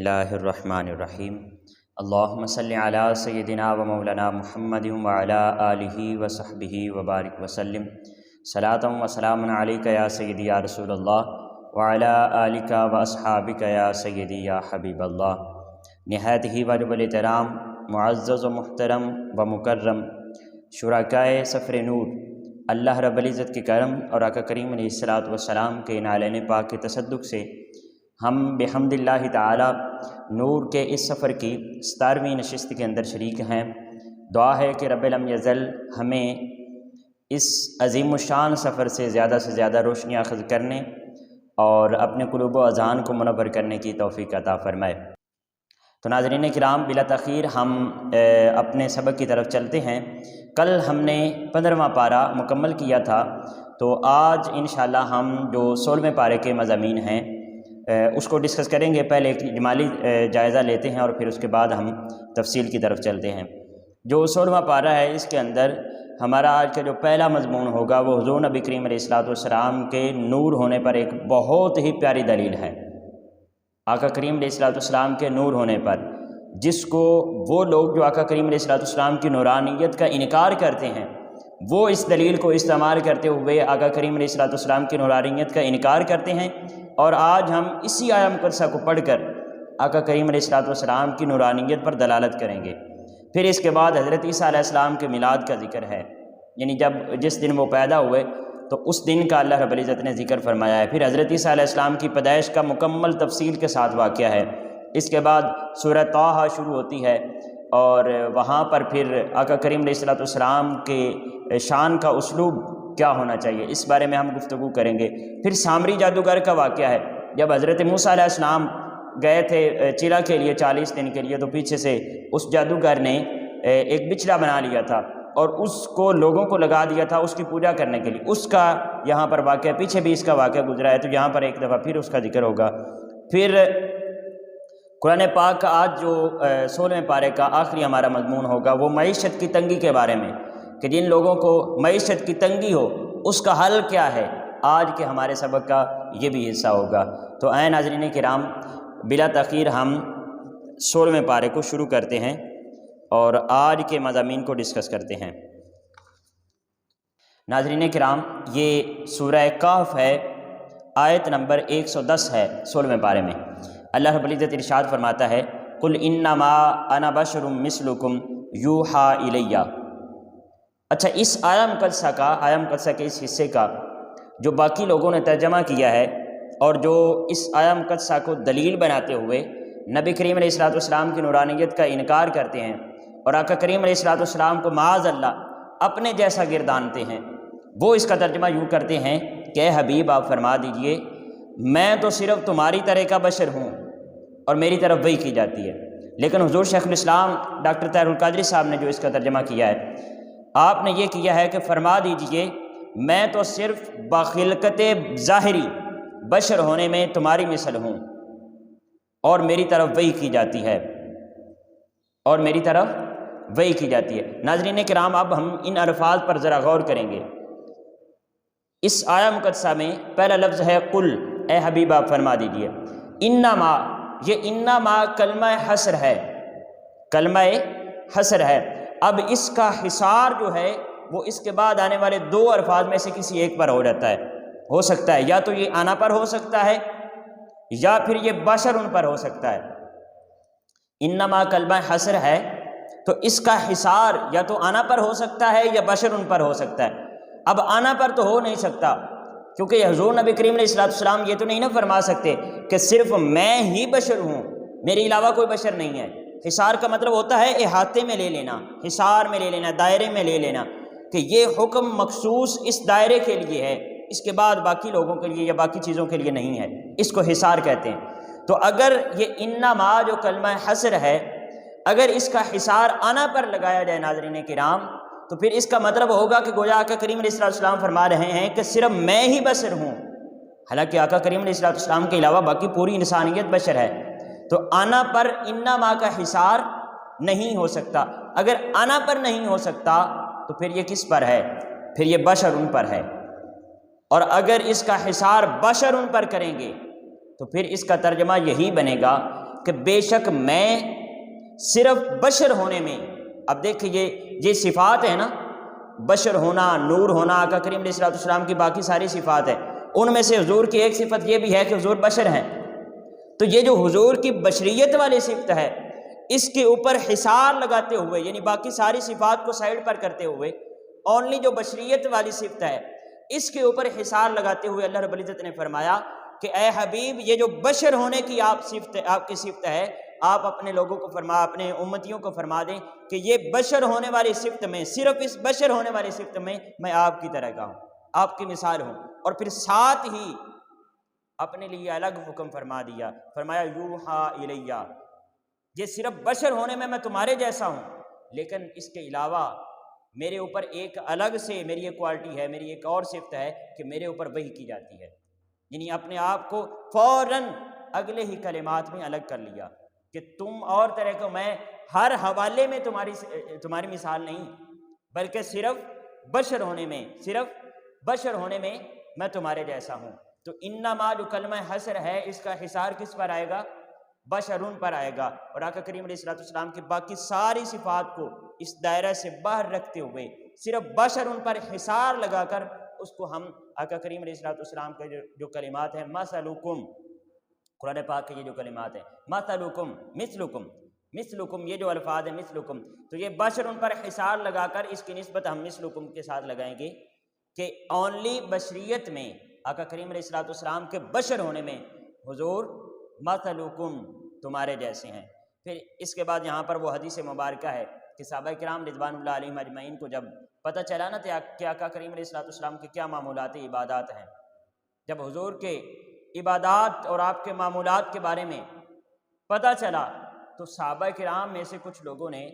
اللہ الرحمن الرحیم اللہم صلی علی سیدنا و مولانا محمد وعلی آلہ وصحبہ وبارک وسلم صلاۃ و سلام علیک یا سیدی یا رسول اللہ وعلی آلک و اصحابک یا سیدی یا حبیب اللہ۔ نہایت ہی واجب الاحترام معزز و محترم و مکرم شرکائے سفر نور، اللہ رب العزت کے کرم اور آقا کریم علیہ الصلوۃ والسلام کے نالین پاک کے تصدق سے ہم بحمد اللہ تعالی نور کے اس سفر کی 17ویں نشست کے اندر شریک ہیں۔ دعا ہے کہ رب لم یزل ہمیں اس عظیم الشان سفر سے زیادہ روشنی اخذ کرنے اور اپنے قلوب و اذہان کو منور کرنے کی توفیق عطا فرمائے۔ تو ناظرین کرام، بلا تاخیر ہم اپنے سبق کی طرف چلتے ہیں۔ کل ہم نے 15واں پارہ مکمل کیا تھا، تو آج انشاءاللہ ہم جو 16ویں پارے کے مضامین ہیں اس کو ڈسکس کریں گے۔ پہلے ایک اجمالی جائزہ لیتے ہیں اور پھر اس کے بعد ہم تفصیل کی طرف چلتے ہیں۔ جو 16واں پارہ ہے، اس کے اندر ہمارا آج کا جو پہلا مضمون ہوگا وہ حضور نبی کریم علیہ الصلوۃ والسلام کے نور ہونے پر ایک بہت ہی پیاری دلیل ہے۔ آقا کریم علیہ الصلوۃ والسلام کے نور ہونے پر، جس کو وہ لوگ جو آقا کریم علیہ الصلوۃ والسلام کی نورانیت کا انکار کرتے ہیں، وہ اس دلیل کو استعمال کرتے ہوئے آقا کریم علیہ الصلوۃ والسلام کی نورانیت کا انکار کرتے ہیں، اور آج ہم اسی آیہ مقدسہ کو پڑھ کر آقا کریم علیہ الصلوۃ والسلام کی نورانیت پر دلالت کریں گے۔ پھر اس کے بعد حضرت عیسیٰ علیہ السلام کے میلاد کا ذکر ہے، یعنی جس دن وہ پیدا ہوئے تو اس دن کا اللہ رب العزت نے ذکر فرمایا ہے۔ پھر حضرت عیسیٰ علیہ السلام کی پیدائش کا مکمل تفصیل کے ساتھ واقعہ ہے۔ اس کے بعد سورہ طٰہٰ شروع ہوتی ہے، اور وہاں پر پھر آقا کریم علیہ الصلوۃ والسلام کے شان کا اسلوب کیا ہونا چاہیے، اس بارے میں ہم گفتگو کریں گے۔ پھر سامری جادوگر کا واقعہ ہے، جب حضرت موسیٰ علیہ السلام گئے تھے چرا کے لیے 40 دن کے لیے، تو پیچھے سے اس جادوگر نے ایک بچڑا بنا لیا تھا اور اس کو لوگوں کو لگا دیا تھا اس کی پوجا کرنے کے لیے۔ اس کا یہاں پر واقعہ، پیچھے بھی اس کا واقعہ گزرا ہے، تو یہاں پر ایک دفعہ پھر اس کا ذکر ہوگا۔ پھر قرآن پاک کا آج جو 16ویں پارے کا آخری ہمارا مضمون ہوگا وہ معیشت کی تنگی کے بارے میں، کہ جن لوگوں کو معیشت کی تنگی ہو اس کا حل کیا ہے۔ آج کے ہمارے سبق کا یہ بھی حصہ ہوگا۔ تو اے ناظرین کرام، بلا تاخیر ہم 16ویں پارے کو شروع کرتے ہیں اور آج کے مضامین کو ڈسکس کرتے ہیں۔ ناظرین کرام، یہ سورہ کہف ہے، آیت نمبر 110 ہے 16ویں پارے میں۔ اللہ رب العزت ارشاد فرماتا ہے، قُلْ إِنَّمَا أَنَا بَشَرٌ مِثْلُكُمْ يُوحَىٰ إِلَيَّ۔ اچھا، اس آیہ مقدسہ کے اس حصے کا جو باقی لوگوں نے ترجمہ کیا ہے اور جو اس آیہ مقدسہ کو دلیل بناتے ہوئے نبی کریم علیہ الصلوۃ والسلام کی نورانیت کا انکار کرتے ہیں اور آقا کریم علیہ الصلوۃ والسلام کو معاذ اللہ اپنے جیسا گردانتے ہیں، وہ اس کا ترجمہ یوں کرتے ہیں کہ اے حبیب، آپ فرما دیجئے میں تو صرف تمہاری طرح کا بشر ہوں اور میری طرف وحی کی جاتی ہے۔ لیکن حضور شیخ الاسلام ڈاکٹر طاہر القادری صاحب نے جو اس کا ترجمہ کیا ہے، آپ نے یہ کیا ہے کہ فرما دیجئے میں تو صرف بخلقت ظاہری بشر ہونے میں تمہاری مثل ہوں اور میری طرف وحی کی جاتی ہے، ناظرین کرام، اب ہم ان الفاظ پر ذرا غور کریں گے۔ اس آیہ مقدسہ میں پہلا لفظ ہے قل، اے حبیب آپ فرما دیجئے۔ انما، یہ انما کلمہ حصر ہے، اب اس کا حصار جو ہے وہ اس کے بعد آنے والے 2 الفاظ میں سے کسی ایک پر ہو جاتا ہے۔ ہو سکتا ہے یا تو یہ آنا پر ہو سکتا ہے یا پھر یہ بشر ان پر ہو سکتا ہے۔ انما کلمہ حصر ہے تو اس کا حصار یا تو آنا پر ہو سکتا ہے یا بشر ان پر ہو سکتا ہے۔ اب آنا پر تو ہو نہیں سکتا، کیونکہ حضور نبی کریم علیہ الصلوۃ والسلام یہ تو نہیں نہ فرما سکتے کہ صرف میں ہی بشر ہوں، میرے علاوہ کوئی بشر نہیں ہے۔ حصار کا مطلب ہوتا ہے احاطے میں لے لینا، حصار میں لے لینا، دائرے میں لے لینا، کہ یہ حکم مخصوص اس دائرے کے لیے ہے، اس کے بعد باقی لوگوں کے لیے یا باقی چیزوں کے لیے نہیں ہے، اس کو حصار کہتے ہیں۔ تو اگر یہ انما جو کلمہ حصر ہے، اگر اس کا حصار آنا پر لگایا جائے ناظرین کرام، تو پھر اس کا مطلب ہوگا کہ گویا آقا کریم علیہ الصلوۃ والسلام فرما رہے ہیں کہ صرف میں ہی بشر ہوں، حالانکہ آقا کریم علیہ الصلوۃ والسلام کے علاوہ باقی پوری انسانیت بشر ہے۔ تو آنا پر انما کا حصار نہیں ہو سکتا۔ اگر آنا پر نہیں ہو سکتا تو پھر یہ کس پر ہے؟ پھر یہ بشر ان پر ہے۔ اور اگر اس کا حصار بشر ان پر کریں گے تو پھر اس کا ترجمہ یہی بنے گا کہ بے شک میں صرف بشر ہونے میں، اب دیکھیے یہ صفات ہے نا، بشر ہونا، نور ہونا، آقا کریم علیہ السلام کی باقی ساری صفات ہے، ان میں سے حضور کی ایک صفت یہ بھی ہے کہ حضور بشر ہیں۔ تو یہ جو حضور کی بشریت والی صفت ہے، اس کے اوپر حصار لگاتے ہوئے، یعنی باقی ساری صفات کو سائڈ پر کرتے ہوئے اونلی جو بشریت والی صفت ہے اس کے اوپر حصار لگاتے ہوئے اللہ رب العزت نے فرمایا کہ اے حبیب یہ جو بشر ہونے کی آپ کی صفت ہے، آپ اپنے لوگوں کو اپنے امتیوں کو فرما دیں کہ یہ بشر ہونے والی صفت میں، صرف اس بشر ہونے والی صفت میں آپ کی طرح کا ہوں، آپ کی مثال ہوں۔ اور پھر ساتھ ہی اپنے لیے الگ حکم فرما دیا، فرمایا یوحا الیہ، یہ صرف بشر ہونے میں تمہارے جیسا ہوں، لیکن اس کے علاوہ میرے اوپر ایک الگ سے میری ایک کوالٹی ہے، میری ایک اور صفت ہے کہ میرے اوپر وحی کی جاتی ہے، یعنی اپنے آپ کو فوراً اگلے ہی کلمات میں الگ کر لیا کہ تم اور طرح کو، میں ہر حوالے میں تمہاری مثال نہیں، بلکہ صرف بشر ہونے میں میں تمہارے جیسا ہوں۔ تو انما جو کلمہ حصر ہے اس کا حصار کس پر آئے گا؟ بشرون پر آئے گا، اور آقا کریم علیہ السلام کی باقی ساری صفات کو اس دائرہ سے باہر رکھتے ہوئے صرف بشرون پر حصار لگا کر اس کو ہم آقا کریم علیہ السلام کے جو کلمات ہیں، مثلکم، قرآن پاک کے یہ جو کلمات ہیں، مثلکم مثلکم، یہ جو الفاظ ہیں مثلکم، تو یہ بشرون پر حصار لگا کر اس کی نسبت ہم مثلکم کے ساتھ لگائیں گے کہ اونلی بشریت میں آقا کریم علیہ السلام کے بشر ہونے میں حضور مثلکم تمہارے جیسے ہیں۔ پھر اس کے بعد یہاں پر وہ حدیث مبارکہ ہے کہ صحابہ کرام رضوان اللہ علیہم اجمعین کو جب پتہ چلا نا کہ آقا کریم علیہ السلام کے کیا معمولات عبادات ہیں، جب حضور کے عبادات اور آپ کے معمولات کے بارے میں پتہ چلا تو صحابہ کرام میں سے کچھ لوگوں نے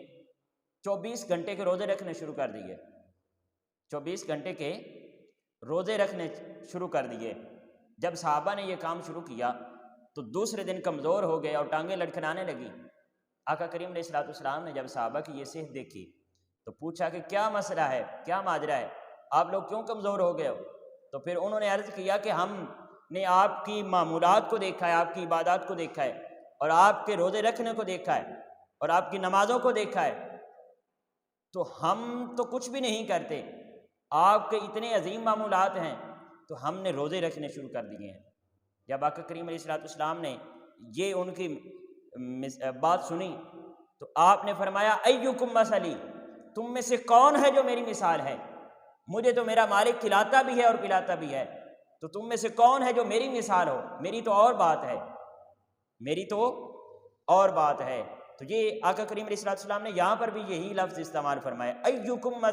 24 گھنٹے کے روزے رکھنے شروع کر دیے، 24 گھنٹے کے روزے رکھنے شروع کر دیے۔ جب صحابہ نے یہ کام شروع کیا تو دوسرے دن کمزور ہو گئے اور ٹانگیں لٹکھنانے لگی۔ آقا کریم علیہ السلام نے جب صحابہ کی یہ صحت دیکھی تو پوچھا کہ کیا مسئلہ ہے، کیا ماجرا ہے، آپ لوگ کیوں کمزور ہو گئے ہو؟ تو پھر انہوں نے عرض کیا کہ ہم نے آپ کی معمولات کو دیکھا ہے، آپ کی عبادات کو دیکھا ہے، اور آپ کے روزے رکھنے کو دیکھا ہے، اور آپ کی نمازوں کو دیکھا ہے، تو ہم تو کچھ بھی نہیں کرتے، آپ کے اتنے عظیم معمولات ہیں تو ہم نے روزے رکھنے شروع کر دیے ہیں۔ جب آقا کریم علیہ السلام نے یہ ان کی بات سنی تو آپ نے فرمایا ایکم مثلی، تم میں سے کون ہے جو میری مثال ہے؟ مجھے تو میرا مالک کھلاتا بھی ہے اور پلاتا بھی ہے، تو تم میں سے کون ہے جو میری مثال ہو؟ میری تو اور بات ہے۔ تو یہ آقا کریم علیہ السلام نے یہاں پر بھی یہی لفظ استعمال فرمایا، ایکم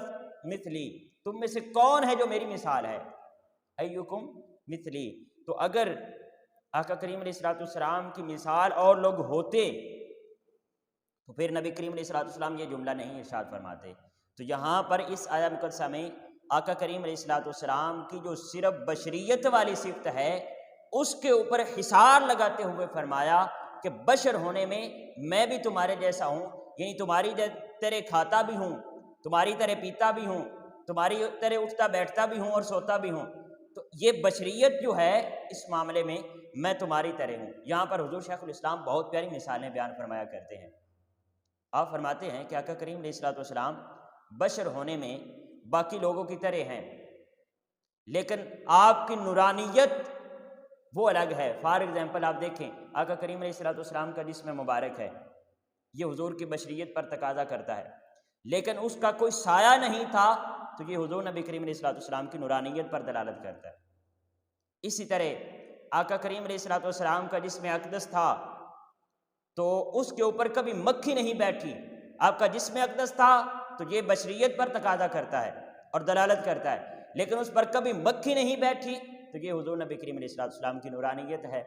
مثلی، تم میں سے کون ہے جو میری مثال ہے؟ ایکم مثلی۔ تو اگر آقا کریم علیہ السلام کی مثال اور لوگ ہوتے تو پھر نبی کریم علیہ السلام یہ جملہ نہیں ارشاد فرماتے۔ تو یہاں پر اس آیہ مقدسہ میں آقا کریم علیہ السلام کی جو صرف بشریت والی صفت ہے اس کے اوپر حصار لگاتے ہوئے فرمایا کہ بشر ہونے میں بھی تمہارے جیسا ہوں، یعنی تمہاری طرح کھاتا بھی ہوں، تمہاری طرح پیتا بھی ہوں، تمہاری طرح اٹھتا بیٹھتا بھی ہوں اور سوتا بھی ہوں۔ تو یہ بشریت جو ہے اس معاملے میں تمہاری طرح ہوں۔ یہاں پر حضور شیخ الاسلام بہت پیاری مثالیں بیان فرمایا کرتے ہیں۔ آپ فرماتے ہیں کہ آقا کریم علیہ السلام بشر ہونے میں باقی لوگوں کی طرح ہیں، لیکن آپ کی نورانیت وہ الگ ہے۔ فار ایگزامپل آپ دیکھیں آقا کریم علیہ السلام کا جسم مبارک ہے، یہ حضور کی بشریت پر تقاضا کرتا ہے، لیکن اس کا کوئی سایہ نہیں تھا تو یہ حضور نبی کریم علیہ السلام کی نورانیت پر دلالت کرتا ہے۔ اسی طرح آقا کریم علیہ السلام کا جسم اقدس تھا تو اس کے اوپر کبھی مکھی نہیں بیٹھی۔ آپ کا جسم اقدس تھا تو یہ بشریت پر تقاضا کرتا ہے اور دلالت کرتا ہے، لیکن اس پر کبھی مکھی نہیں بیٹھی تو یہ حضور نبی کریم علیہ السلام کی نورانیت ہے۔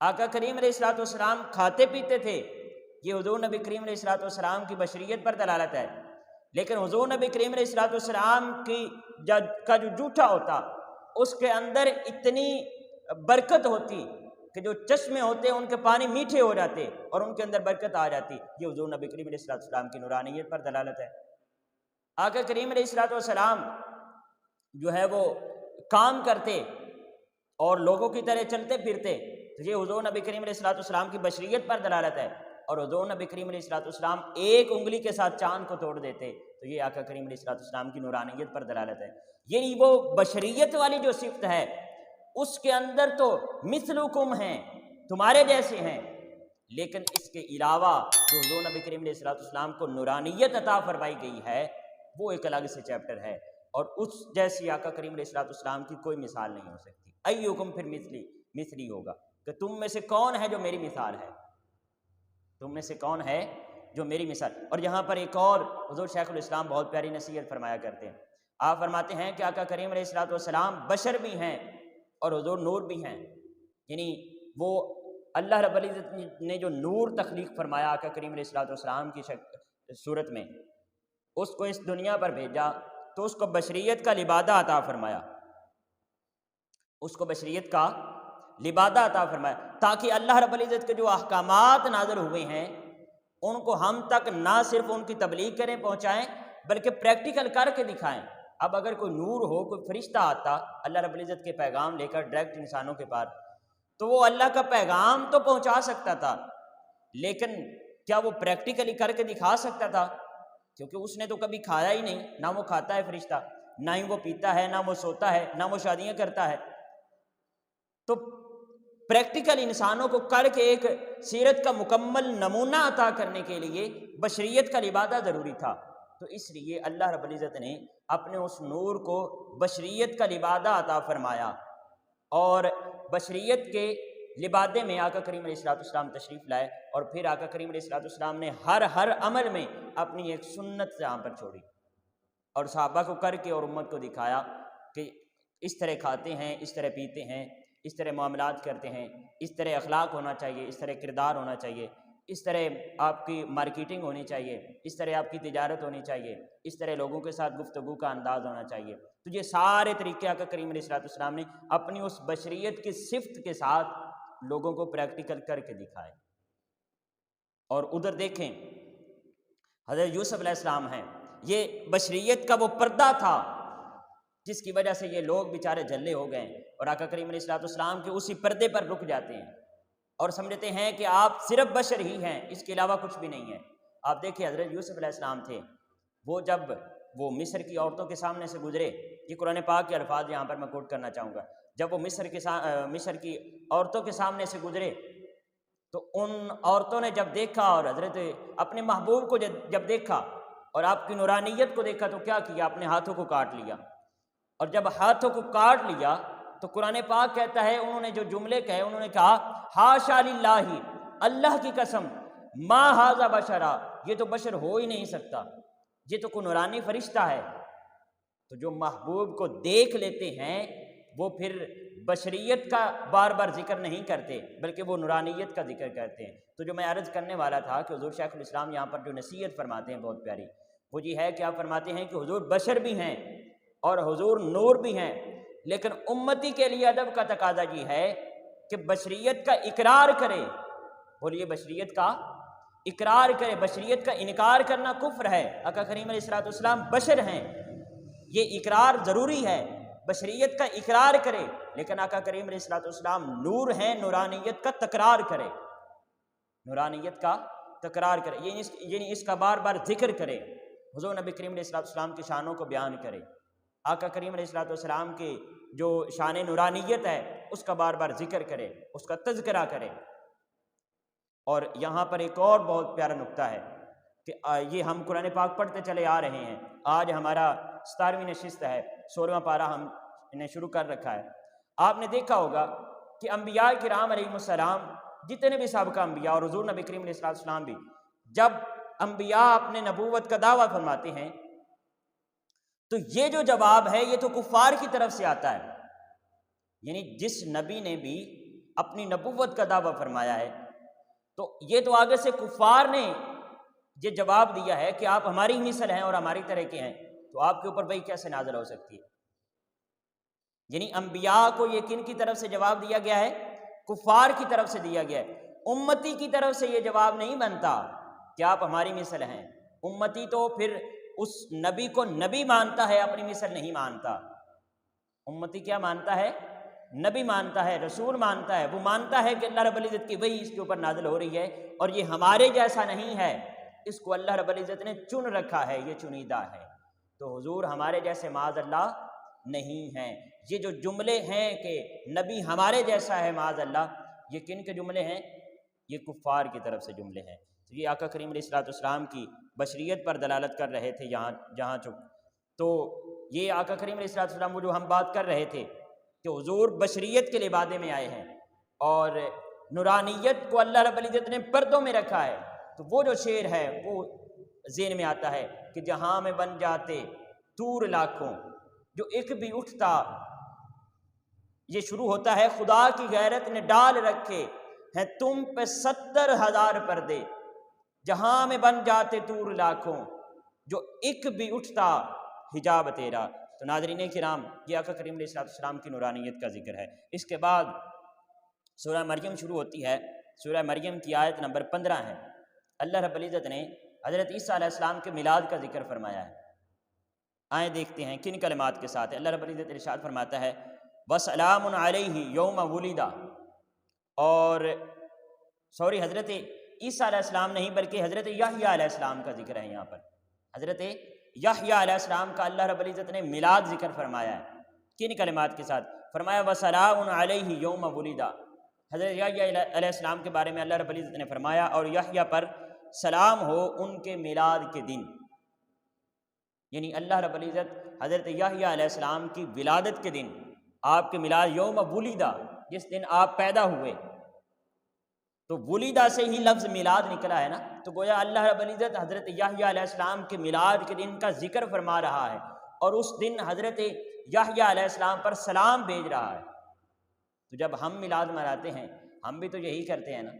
آقا کریم علیہ السلام کھاتے پیتے تھے، یہ حضور نبی کریم علیہ السلام کی بشریت پر دلالت ہے، لیکن حضور نبی کریم علیہ السلام کا جو جوٹھا ہوتا اس کے اندر اتنی برکت ہوتی کہ جو چشمے ہوتے ان کے پانی میٹھے ہو جاتے اور ان کے اندر برکت آ جاتی۔ یہ حضور نبی کریم علیہ السلام کی نورانیت پر دلالت ہے۔ آقا کریم علیہ السلام جو ہے وہ کام کرتے اور لوگوں کی طرح چلتے پھرتے، تو یہ حضور نبی کریم علیہ السلام کی بشریت پر دلالت ہے، اور حضور نبی کریم علیہ السلام ایک انگلی کے ساتھ چاند کو توڑ دیتے، تو یہ آقا کریم علیہ السلام کی نورانیت پر دلالت ہے۔ یعنی وہ بشریت والی جو صفت ہے اس کے اندر تو مثلکم ہیں، تمہارے جیسے ہیں، لیکن اس کے علاوہ جو حضور نبی کریم علیہ السلام کو نورانیت عطا فرمائی گئی ہے وہ ایک الگ سے چیپٹر ہے، اور اس جیسی آقا کریم علیہ السلام کی کوئی مثال نہیں ہو سکتی۔ ایکم پھر مثلی ہوگا کہ تم میں سے کون ہے جو میری مثال ہے، تم میں سے کون ہے جو میری مثال۔ اور یہاں پر ایک اور حضور شیخ الاسلام بہت پیاری نصیحت فرمایا کرتے ہیں، آپ فرماتے ہیں کہ آقا کریم علیہ السلام بشر بھی ہیں اور حضور نور بھی ہیں، یعنی وہ اللہ رب العزت نے جو نور تخلیق فرمایا آقا کریم علیہ السلام کی صورت میں، اس کو اس دنیا پر بھیجا تو اس کو بشریت کا لبادہ عطا فرمایا، اس کو بشریت کا لبادہ عطا فرمایا، تاکہ اللہ رب العزت کے جو احکامات نازل ہوئے ہیں ان کو ہم تک نہ صرف ان کی تبلیغ کریں، پہنچائیں، بلکہ پریکٹیکل کر کے دکھائیں۔ اب اگر کوئی نور ہو، کوئی فرشتہ آتا اللہ رب العزت کے پیغام لے کر ڈائریکٹ انسانوں کے پاس، تو وہ اللہ کا پیغام تو پہنچا سکتا تھا، لیکن کیا وہ پریکٹیکلی کر کے دکھا سکتا تھا؟ کیونکہ اس نے تو کبھی کھایا ہی نہیں، نہ وہ کھاتا ہے فرشتہ، نہ ہی وہ پیتا ہے، نہ وہ سوتا ہے، نہ وہ شادیاں کرتا ہے۔ تو پریکٹیکل انسانوں کو کر کے ایک سیرت کا مکمل نمونہ عطا کرنے کے لیے بشریت کا لبادہ ضروری تھا، تو اس لیے اللہ رب العزت نے اپنے اس نور کو بشریت کا لبادہ عطا فرمایا، اور بشریت کے لبادے میں آقا کریم علیہ السلام تشریف لائے، اور پھر آقا کریم علیہ السلام نے ہر عمل میں اپنی ایک سنت یہاں پر چھوڑی، اور صحابہ کو کر کے اور امت کو دکھایا کہ اس طرح کھاتے ہیں، اس طرح پیتے ہیں، اس طرح معاملات کرتے ہیں، اس طرح اخلاق ہونا چاہیے، اس طرح کردار ہونا چاہیے، اس طرح آپ کی مارکیٹنگ ہونی چاہیے، اس طرح آپ کی تجارت ہونی چاہیے، اس طرح لوگوں کے ساتھ گفتگو کا انداز ہونا چاہیے۔ تو یہ سارے طریقے آقا کریم علیہ السلام نے اپنی اس بشریت کی صفت کے ساتھ لوگوں کو پریکٹیکل کر کے دکھائے۔ اور ادھر دیکھیں حضرت یوسف علیہ السلام ہیں، یہ بشریت کا وہ پردہ تھا جس کی وجہ سے یہ لوگ بیچارے جھلے ہو گئے، اور آقا کریم علیہ السلام کے اسی پردے پر رک جاتے ہیں اور سمجھتے ہیں کہ آپ صرف بشر ہی ہیں، اس کے علاوہ کچھ بھی نہیں ہے۔ آپ دیکھیں حضرت یوسف علیہ السلام تھے، وہ جب وہ مصر کی عورتوں کے سامنے سے گزرے، یہ قرآن پاک کے الفاظ یہاں پر میں کوٹ کرنا چاہوں گا، جب وہ مصر کی عورتوں کے سامنے سے گزرے تو ان عورتوں نے جب دیکھا اور حضرت اپنے محبوب کو جب دیکھا اور آپ کی نورانیت کو دیکھا تو کیا کیا؟ اپنے ہاتھوں کو کاٹ لیا، اور جب ہاتھوں کو کاٹ لیا تو قرآن پاک کہتا ہے انہوں نے جو جملے کہے، انہوں نے کہا حاشا للہ، اللہ کی قسم، ما ھذا بشرا، یہ تو بشر ہو ہی نہیں سکتا، یہ تو کوئی نورانی فرشتہ ہے۔ تو جو محبوب کو دیکھ لیتے ہیں وہ پھر بشریت کا بار بار ذکر نہیں کرتے بلکہ وہ نورانیت کا ذکر کرتے ہیں۔ تو جو میں عرض کرنے والا تھا کہ حضور شیخ الاسلام یہاں پر جو نصیحت فرماتے ہیں بہت پیاری، وہ یہ ہے کہ آپ فرماتے ہیں کہ حضور بشر بھی ہیں اور حضور نور بھی ہیں، لیکن امتی کے لیے ادب کا تقاضا یہ ہے کہ بشریت کا اقرار کرے، بولیے بشریت کا اقرار کرے، بشریت کا انکار کرنا کفر ہے۔ آقا کریم علیہ السلام بشر ہیں، یہ اقرار ضروری ہے، بشریت کا اقرار کرے، لیکن آقا کریم علیہ السلام نور ہیں، نورانیت کا تکرار کرے، نورانیت کا تکرار کرے، یعنی اس کا بار بار ذکر کرے، حضور نبی کریم علیہ السلام کی شانوں کو بیان کرے، آقا کریم علیہ السلام کی جو شان نورانیت ہے اس کا بار بار ذکر کرے، اس کا تذکرہ کرے۔ اور یہاں پر ایک اور بہت پیارا نقطہ ہے کہ یہ ہم قرآن پاک پڑھتے چلے آ رہے ہیں، آج ہمارا 17ویں نشست ہے، 16واں پارہ ہم نے شروع کر رکھا ہے۔ آپ نے دیکھا ہوگا کہ انبیاء کرام علیہ السلام، جتنے بھی سابقہ انبیاء اور حضور نبی کریم علیہ السلام بھی، جب انبیاء اپنے نبوت کا دعویٰ فرماتے ہیں تو یہ جو جواب ہے یہ تو کفار کی طرف سے آتا ہے، یعنی جس نبی نے بھی اپنی نبوت کا دعویٰ فرمایا ہے تو یہ تو آگے سے کفار نے یہ جواب دیا ہے کہ آپ ہماری مثل ہیں اور ہماری طرح کے ہیں، تو آپ کے اوپر وہی کیسے نازل ہو سکتی ہے؟ یعنی انبیاء کو یہ کن کی طرف سے جواب دیا گیا ہے؟ کفار کی طرف سے دیا گیا ہے۔ امتی کی طرف سے یہ جواب نہیں بنتا کہ آپ ہماری مثل ہیں، امتی تو پھر اس نبی کو نبی مانتا ہے، اپنی مثل نہیں مانتا۔ امتی کیا مانتا ہے؟ نبی مانتا ہے، رسول مانتا ہے، وہ مانتا ہے کہ اللہ رب العزت کی وحی اس کے اوپر نازل ہو رہی ہے اور یہ ہمارے جیسا نہیں ہے، اس کو اللہ رب العزت نے چن رکھا ہے، یہ چنیدہ ہے۔ تو حضور ہمارے جیسے معاذ اللہ نہیں ہیں۔ یہ جو جملے ہیں کہ نبی ہمارے جیسا ہے معاذ اللہ، یہ کن کے جملے ہیں؟ یہ کفار کی طرف سے جملے ہیں۔ تو یہ آقا کریم علیہ السلام کی بشریت پر دلالت کر رہے تھے جہاں تو یہ آقا کریم علیہ السلام وہ جو ہم بات کر رہے تھے کہ حضور بشریت کے لبادے میں آئے ہیں اور نورانیت کو اللہ رب العزت نے پردوں میں رکھا ہے، تو وہ جو شعر ہے وہ ذہن میں آتا ہے کہ جہاں میں بن جاتے طور لاکھوں جو ایک بھی اٹھتا، یہ شروع ہوتا ہے خدا کی غیرت نے ڈال رکھے ہیں تم پہ 70,000 پردے، جہاں میں بن جاتے طور لاکھوں جو ایک بھی اٹھتا حجاب تیرا۔ تو ناظرین کرام، یہ آقا کریم علیہ السلام کی نورانیت کا ذکر ہے۔ اس کے بعد سورہ مریم شروع ہوتی ہے۔ سورہ مریم کی آیت نمبر 15 ہے۔ اللہ رب العزت نے حضرت عیسیٰ علیہ السلام کے میلاد کا ذکر فرمایا ہے۔ آئیں دیکھتے ہیں کن کلمات کے ساتھ اللہ رب العزت ارشاد فرماتا ہے وَسَلَامٌ عَلَيْهِ يَوْمَ وُلِدَ، اور حضرت عیسیٰ علیہ السلام نہیں بلکہ حضرت یحییٰ علیہ السلام کا ذکر ہے۔ یہاں پر حضرت یحییٰ علیہ السلام کا اللہ رب العزت نے میلاد ذکر فرمایا ہے۔ کن کلمات کے ساتھ فرمایا وَسَلَامٌ عَلَيْهِ يَوْمَ وُلِدَ، حضرت یحییٰ علیہ السلام کے بارے میں اللہ رب العزت نے فرمایا اور یحییٰ پر سلام ہو ان کے میلاد کے دن، یعنی اللہ رب العزت حضرت یحییٰ علیہ السلام کی ولادت کے دن، آپ کے میلاد یوم ولیدہ، جس دن آپ پیدا ہوئے، تو ولیدہ سے ہی لفظ میلاد نکلا ہے نا، تو گویا اللہ رب العزت حضرت یحییٰ علیہ السلام کے میلاد کے دن کا ذکر فرما رہا ہے اور اس دن حضرت یحییٰ علیہ السلام پر سلام بھیج رہا ہے۔ تو جب ہم میلاد مناتے ہیں ہم بھی تو یہی کرتے ہیں نا،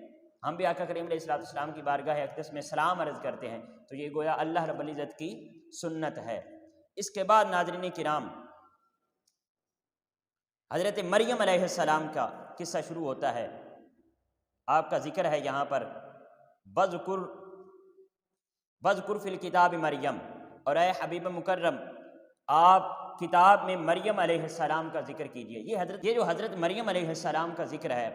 ہم بھی آقا کریم علیہ السلام کی بارگاہ اقدس میں سلام عرض کرتے ہیں، تو یہ گویا اللہ رب العزت کی سنت ہے۔ اس کے بعد ناظرین کرام حضرت مریم علیہ السلام کا قصہ شروع ہوتا ہے۔ آپ کا ذکر ہے یہاں پر وَذْكُرْ فِي الْكِتَابِ مریم، اور اے حبیب مکرم آپ کتاب میں مریم علیہ السلام کا ذکر کیجئے۔ یہ جو حضرت مریم علیہ السلام کا ذکر ہے،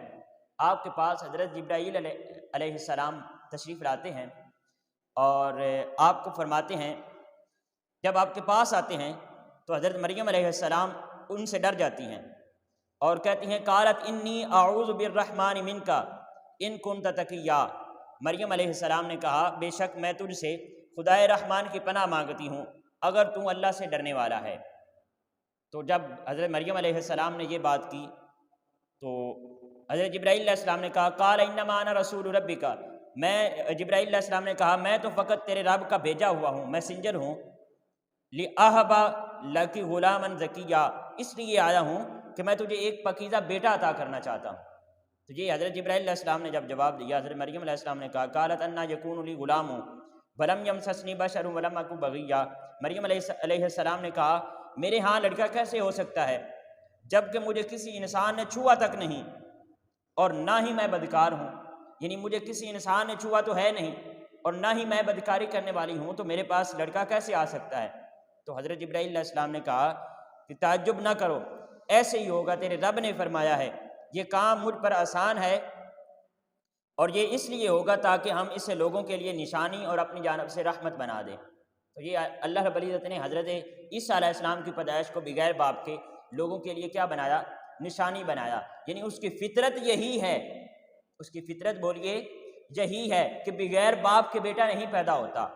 آپ کے پاس حضرت جبرائیل علیہ السلام تشریف لاتے ہیں اور آپ کو فرماتے ہیں، جب آپ کے پاس آتے ہیں تو حضرت مریم علیہ السلام ان سے ڈر جاتی ہیں اور کہتی ہیں قالت انی اعوذ بالرحمن منک ان کنت تقیا، مریم علیہ السلام نے کہا بے شک میں تجھ سے خدائے رحمان کی پناہ مانگتی ہوں اگر تو اللہ سے ڈرنے والا ہے۔ تو جب حضرت مریم علیہ السلام نے یہ بات کی تو حضرت جبرائیل علیہ السلام نے کہا قال انما انا رسول ربک، جبرائیل علیہ السلام نے کہا میں تو فقط تیرے رب کا بھیجا ہوا ہوں، میسنجر ہوں، لِأَهَبَ لَكِ غُلَامًا زَكِيًّا، اس لیے آیا ہوں کہ میں تجھے ایک پاکیزہ بیٹا عطا کرنا چاہتا ہوں۔ تو یہ حضرت جبرائیل علیہ السلام نے جب جواب دیا، حضرت مریم علیہ السلام نے کہا قالت انا یکون لی غلام ولم یمسسنی بشر ولم اک بغیا، مریم علیہ السلام نے کہا میرے ہاں لڑکا کیسے ہو سکتا ہے جبکہ مجھے کسی انسان نے چھوا تک نہیں اور نہ ہی میں بدکار ہوں، یعنی مجھے کسی انسان نے چھوا تو ہے نہیں اور نہ ہی میں بدکاری کرنے والی ہوں، تو میرے پاس لڑکا کیسے آ سکتا ہے؟ تو حضرت جبرائیل علیہ السلام نے کہا کہ تعجب نہ کرو، ایسے ہی ہوگا، تیرے رب نے فرمایا ہے یہ کام مجھ پر آسان ہے اور یہ اس لیے ہوگا تاکہ ہم اسے لوگوں کے لیے نشانی اور اپنی جانب سے رحمت بنا دیں۔ تو یہ اللہ رب العزت نے حضرت عیسیٰ علیہ السلام کی پیدائش کو بغیر باپ کے لوگوں کے لیے کیا بنایا؟ نشانی بنایا، یعنی اس کی فطرت یہی ہے، اس کی فطرت بولیے یہی ہے کہ بغیر باپ کے بیٹا نہیں پیدا ہوتا،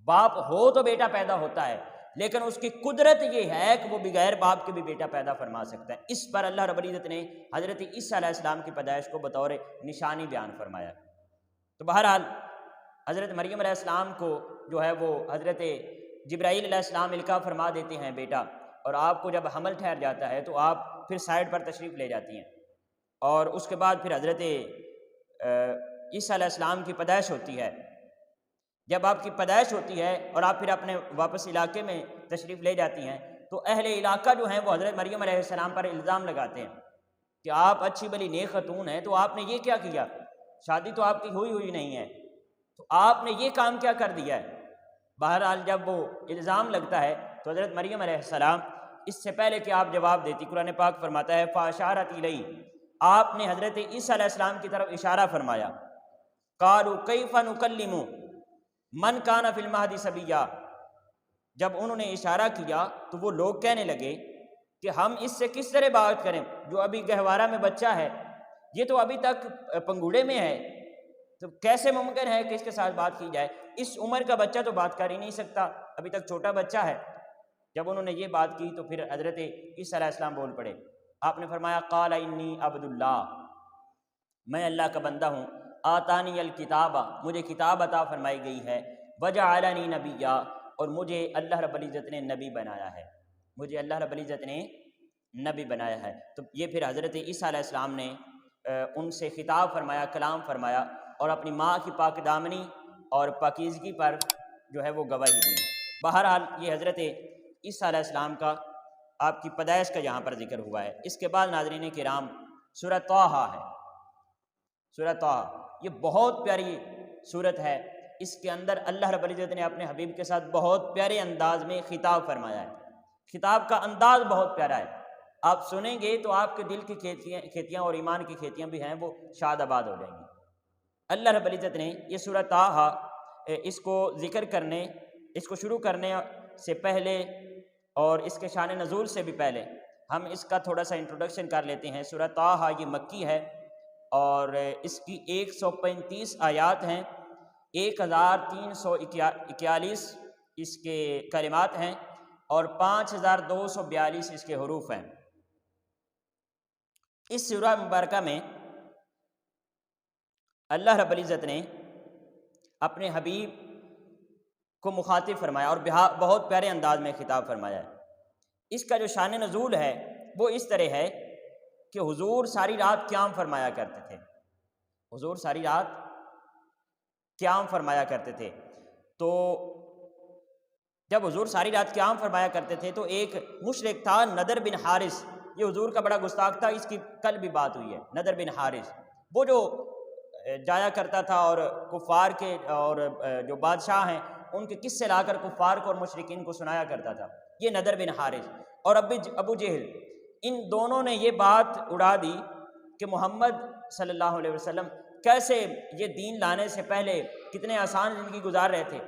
باپ ہو تو بیٹا پیدا ہوتا ہے، لیکن اس کی قدرت یہ ہے کہ وہ بغیر باپ کے بھی بیٹا پیدا فرما سکتا ہے۔ اس پر اللہ رب العزت نے حضرت عیسیٰ علیہ السلام کی پیدائش کو بطور نشانی بیان فرمایا۔ تو بہرحال حضرت مریم علیہ السلام کو جو ہے وہ حضرت جبرائیل علیہ السلام القاء فرما دیتے ہیں بیٹا، اور آپ کو جب حمل ٹھہر جاتا ہے تو آپ پھر سائڈ پر تشریف لے جاتی ہیں، اور اس کے بعد پھر حضرت عیسیٰ علیہ السلام کی پیدائش ہوتی ہے۔ جب آپ کی پیدائش ہوتی ہے اور آپ پھر اپنے واپس علاقے میں تشریف لے جاتی ہیں تو اہل علاقہ جو ہیں وہ حضرت مریم علیہ السلام پر الزام لگاتے ہیں کہ آپ اچھی بلی نیک خاتون ہیں تو آپ نے یہ کیا کیا، شادی تو آپ کی ہوئی نہیں ہے، تو آپ نے یہ کام کیا کر دیا ہے۔ بہرحال جب وہ الزام لگتا ہے تو حضرت مریم علیہ السلام اس سے پہلے کہ آپ جواب دیتی، قرآن پاک فرماتا ہے فاشارت الیہ، آپ نے حضرت عیسیٰ علیہ السلام کی طرف اشارہ فرمایا، قالوا کیف نکلم من کان فی المہد صبیا، جب انہوں نے اشارہ کیا تو وہ لوگ کہنے لگے کہ ہم اس سے کس طرح بات کریں، جو ابھی گہوارہ میں بچہ ہے، یہ تو ابھی تک پنگوڑے میں ہے، تو کیسے ممکن ہے کہ اس کے ساتھ بات کی جائے، اس عمر کا بچہ تو بات کر ہی نہیں سکتا، ابھی تک چھوٹا بچہ ہے۔ جب انہوں نے یہ بات کی تو پھر حضرت عیسیٰ علیہ السلام بول پڑے، آپ نے فرمایا قال انی عبد اللہ، میں اللہ کا بندہ ہوں، آتانی الکتاب، مجھے کتاب عطا فرمائی گئی ہے، وجعلنی نبیا، اور مجھے اللہ رب العزت نے نبی بنایا ہے، مجھے اللہ رب العزت نے نبی بنایا ہے۔ تو یہ پھر حضرت عیسیٰ علیہ السلام نے ان سے خطاب فرمایا، کلام فرمایا، اور اپنی ماں کی پاک دامنی اور پاکیزگی پر جو ہے وہ گواہی دی۔ بہرحال یہ حضرت عیسیٰ علیہ السلام کا آپ کی پیدائش کا یہاں پر ذکر ہوا ہے۔ اس کے بعد ناظرین کرام سورہ طٰہٰ ہے، سورہ طٰہٰ یہ بہت پیاری سورت ہے، اس کے اندر اللہ رب العزت نے اپنے حبیب کے ساتھ بہت پیارے انداز میں خطاب فرمایا ہے، خطاب کا انداز بہت پیارا ہے، آپ سنیں گے تو آپ کے دل کی کھیتیاں اور ایمان کی کھیتیاں بھی ہیں وہ شاد آباد ہو جائیں گی۔ اللہ رب العزت نے یہ سورہ طٰہٰ اس کو ذکر کرنے، اس کو شروع کرنے سے پہلے اور اس کے شان نزول سے بھی پہلے ہم اس کا تھوڑا سا انٹروڈکشن کر لیتے ہیں۔ سورہ طٰہٰ یہ مکی ہے اور اس کی 135 آیات ہیں، 1341 اس کے کلمات ہیں اور 5242 اس کے حروف ہیں۔ اس سورہ مبارکہ میں اللہ رب العزت نے اپنے حبیب کو مخاطب فرمایا اور بہت پیارے انداز میں خطاب فرمایا ہے۔ اس کا جو شان نزول ہے وہ اس طرح ہے کہ حضور ساری رات قیام فرمایا کرتے تھے، حضور ساری رات قیام فرمایا کرتے تھے۔ تو جب حضور ساری رات قیام فرمایا کرتے تھے تو ایک مشرک تھا نضر بن حارث، یہ حضور کا بڑا گستاخ تھا، اس کی کل بھی بات ہوئی ہے۔ نضر بن حارث وہ جو جایا کرتا تھا اور کفار کے اور جو بادشاہ ہیں ان کے قصے لا کر کفار کو اور مشرکین کو سنایا کرتا تھا، یہ نضر بن حارث اور ابو جہل، ان دونوں نے یہ بات اڑا دی کہ محمد صلی اللہ علیہ وسلم کیسے یہ دین لانے سے پہلے کتنے آسان زندگی گزار رہے تھے،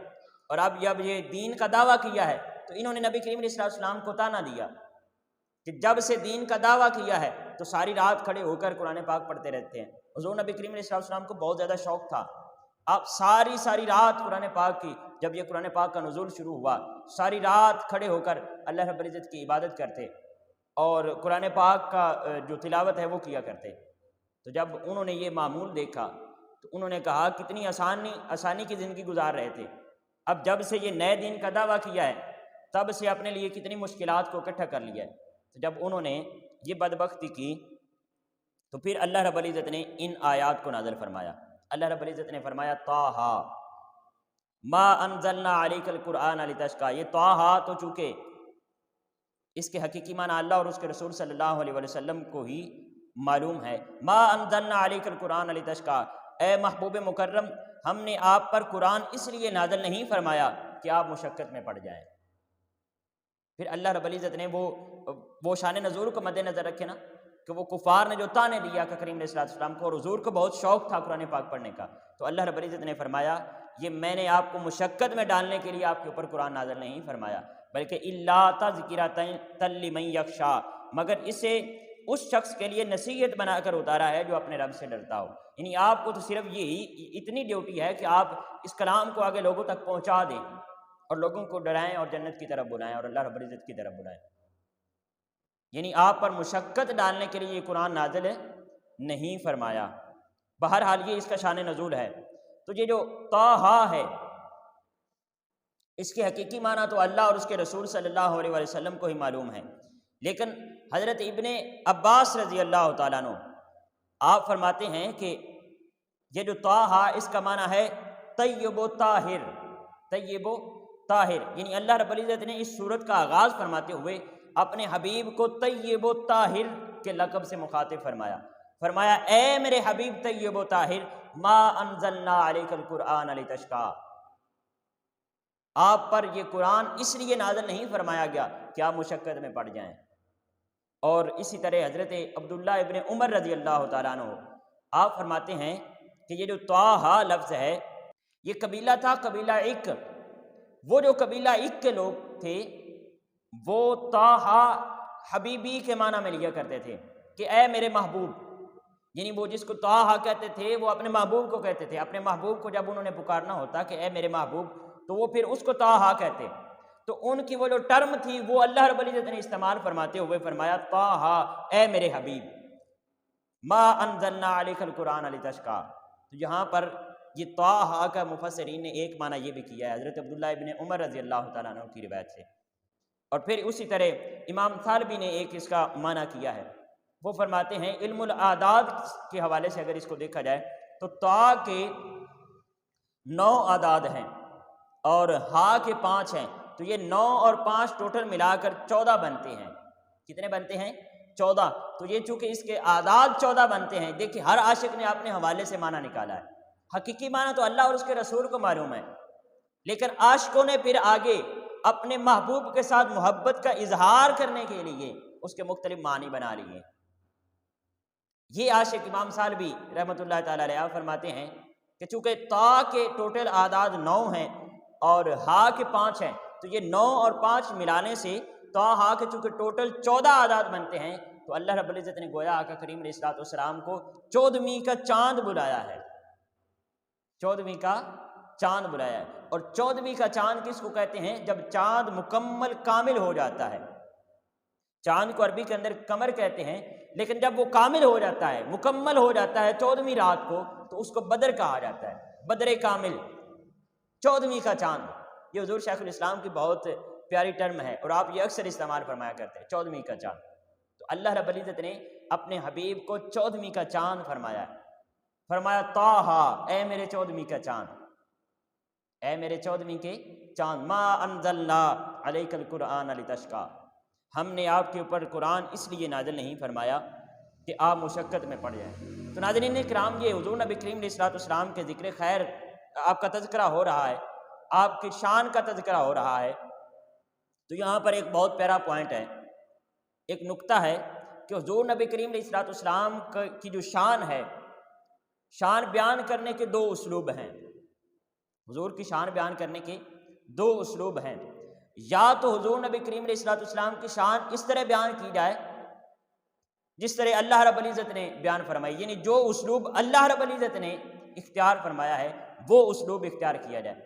اور اب جب یہ دین کا دعویٰ کیا ہے تو انہوں نے نبی کریم علیہ السلام کو طعنہ دیا کہ جب سے دین کا دعویٰ کیا ہے تو ساری رات کھڑے ہو کر قرآن پاک پڑھتے رہتے ہیں۔ حضور نبی کریم علیہ السلام کو بہت زیادہ شوق تھا، آپ ساری رات قرآن پاک کی، جب یہ قرآن پاک کا نزول شروع ہوا ساری رات کھڑے ہو کر اللہ رب العزت کی عبادت کرتے اور قرآن پاک کا جو تلاوت ہے وہ کیا کرتے۔ تو جب انہوں نے یہ معمول دیکھا تو انہوں نے کہا کتنی آسانی کی زندگی گزار رہے تھے، اب جب سے یہ نئے دین کا دعویٰ کیا ہے تب سے اپنے لیے کتنی مشکلات کو اکٹھا کر لیا ہے۔ تو جب انہوں نے یہ بدبختی کی تو پھر اللہ رب العزت نے ان آیات کو نازل فرمایا۔ اللہ رب العزت نے فرمایا طٰہٰ ما انزلنا علیک القرآن لتشقی، یہ طٰہٰ تو چونکہ اس کے حقیقی معنی اللہ اور اس کے رسول صلی اللہ علیہ وسلم کو ہی معلوم ہے۔ ما انزلنا علیک القرآن لتشقی، اے محبوب مکرم ہم نے آپ پر قرآن اس لیے نازل نہیں فرمایا کہ آپ مشقت میں پڑ جائیں۔ پھر اللہ رب العزت نے وہ شان نزول کو مد نظر رکھے نا کہ وہ کفار نے جو طعنے دیا کہ کریم علیہ السلام کو، اور حضور کو بہت شوق تھا قرآن پاک پڑھنے کا، تو اللہ رب العزت نے فرمایا یہ میں نے آپ کو مشقت میں ڈالنے کے لیے آپ کے اوپر قرآن نازل نہیں فرمایا، بلکہ الا تذکرۃ لمن یخشی، مگر اسے اس شخص کے لیے نصیحت بنا کر اتارا ہے جو اپنے رب سے ڈرتا ہو۔ یعنی آپ کو تو صرف یہی اتنی ڈیوٹی ہے کہ آپ اس کلام کو آگے لوگوں تک پہنچا دیں اور لوگوں کو ڈرائیں اور جنت کی طرف بلائیں اور اللہ رب العزت کی طرف بلائیں، یعنی آپ پر مشقت ڈالنے کے لیے یہ قرآن نازل نہیں فرمایا۔ بہرحال یہ اس کا شان نزول ہے۔ تو یہ جو طٰہٰ ہے اس کے حقیقی معنی تو اللہ اور اس کے رسول صلی اللہ علیہ وسلم کو ہی معلوم ہے، لیکن حضرت ابن عباس رضی اللہ تعالیٰ عنہ آپ فرماتے ہیں کہ یہ جو طٰہٰ اس کا معنی ہے طیب و طاہر، طیب و طاہر، یعنی اللہ رب العزت نے اس سورت کا آغاز فرماتے ہوئے اپنے حبیب کو طیب و طاہر کے لقب سے مخاطب فرمایا اے میرے حبیب طیب و طاہر ما انزلنا علیک القرآن لتشقی، آپ پر یہ قرآن اس لیے نازل نہیں فرمایا گیا کہ آپ مشقت میں پڑ جائیں۔ اور اسی طرح حضرت عبداللہ ابن عمر رضی اللہ تعالیٰ عنہ آپ فرماتے ہیں کہ یہ جو طٰہٰ لفظ ہے یہ قبیلہ تھا، قبیلہ عک۔ وہ جو قبیلہ عک کے لوگ تھے وہ طٰہٰ حبیبی کے معنی میں لیا کرتے تھے کہ اے میرے محبوب، یعنی وہ جس کو طٰہٰ کہتے تھے وہ اپنے محبوب کو کہتے تھے۔ اپنے محبوب کو جب انہوں نے پکارنا ہوتا کہ اے میرے محبوب، تو وہ پھر اس کو طٰہٰ کہتے۔ تو ان کی وہ جو ٹرم تھی وہ اللہ رب العزت نے استعمال فرماتے ہوئے فرمایا طٰہٰ، اے میرے حبیب، ما انزلنا علیک القرآن لتشقیٰ۔ تو یہاں پر یہ طٰہٰ کا مفسرین نے ایک معنی یہ بھی کیا ہے حضرت عبداللہ ابن عمر رضی اللہ تعالیٰ عنہ کی روایت سے، اور پھر اسی طرح امام ثعلبی نے ایک اس کا معنی کیا ہے۔ وہ فرماتے ہیں علم الاعداد کے حوالے سے اگر اس کو دیکھا جائے تو طٰ کے 9 اعداد ہیں اور ہا کے 5 ہیں، تو یہ 9 اور 5 ٹوٹل ملا کر 14 بنتے ہیں۔ کتنے بنتے ہیں؟ 14۔ تو یہ چونکہ اس کے اعداد 14 بنتے ہیں، دیکھیں ہر عاشق نے اپنے حوالے سے معنی نکالا ہے۔ حقیقی معنی تو اللہ اور اس کے رسول کو معلوم ہے، لیکن عاشقوں نے پھر آگے اپنے محبوب کے ساتھ محبت کا اظہار کرنے کے لیے اس کے مختلف معنی بنا لیے۔ یہ عاشق امام ثعلبی رحمۃ اللہ تعالیٰ علیہ فرماتے ہیں کہ چونکہ طٰ کے ٹوٹل اعداد 9 ہیں اور ہا کے 5 ہیں، تو یہ 9 اور 5 ملانے سے طٰ کے چونکہ ٹوٹل 14 اعداد بنتے ہیں، تو اللہ رب العزت نے گویا آقا کریم علیہ الصلوۃ والسلام کو 14ویں کا چاند بلایا ہے، 14ویں کا چاند بلایا ہے۔ اور 14ویں کا چاند کس کو کہتے ہیں؟ جب چاند مکمل کامل ہو جاتا ہے۔ چاند کو عربی کے اندر قمر کہتے ہیں، لیکن جب وہ کامل ہو جاتا ہے، مکمل ہو جاتا ہے 14ویں رات کو، تو اس کو بدر کہا جاتا ہے، بدر کامل، 14ویں کا چاند۔ یہ حضور شیخ الاسلام کی بہت پیاری ٹرم ہے اور آپ یہ اکثر استعمال فرمایا کرتے ہیں، 14ویں کا چاند۔ تو اللہ رب العزت نے اپنے حبیب کو 14ویں کا چاند فرمایا ہے، فرمایا طٰہٰ، اے میرے 14ویں کا چاند، اے میرے 14ویں کے چاند، ما انزلنا علیک القرآن لتشقیٰ، ہم نے آپ کے اوپر قرآن اس لیے نازل نہیں فرمایا کہ آپ مشقت میں پڑ جائیں۔ تو ناظرین کرام، یہ حضور نبی کریم علیہ الصلوۃ والسلام کے ذکر خیر آپ کا تذکرہ ہو رہا ہے، آپ کی شان کا تذکرہ ہو رہا ہے۔ تو یہاں پر ایک بہت پیارا پوائنٹ ہے، ایک نقطہ ہے کہ حضور نبی کریم علیہ الصلوۃ والسلام کی جو شان ہے، شان بیان کرنے کے 2 اسلوب ہیں۔ حضور کی شان بیان کرنے کے 2 اسلوب ہیں۔ یا تو حضور نبی کریم علیہ الصلوۃ والسلام کی شان اس طرح بیان کی جائے جس طرح اللہ رب العزت نے بیان فرمائی، یعنی جو اسلوب اللہ رب العزت نے اختیار فرمایا ہے وہ اسلوب اختیار کیا جائے،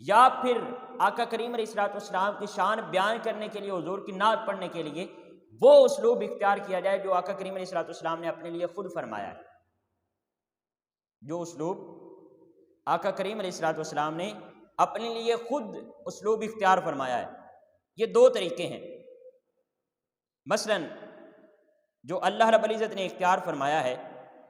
یا پھر آقا کریم علیہ الصلوۃ والسلام کی شان بیان کرنے کے لیے، حضور کی نعت پڑھنے کے لیے وہ اسلوب اختیار کیا جائے جو آقا کریم علیہ الصلوۃ والسلام نے اپنے لیے خود فرمایا ہے۔ جو اسلوب آقا کریم علیہ الصلوۃ والسلام نے اپنے لیے خود اسلوب اختیار فرمایا ہے، یہ 2 طریقے ہیں۔ مثلا جو اللہ رب العزت نے اختیار فرمایا ہے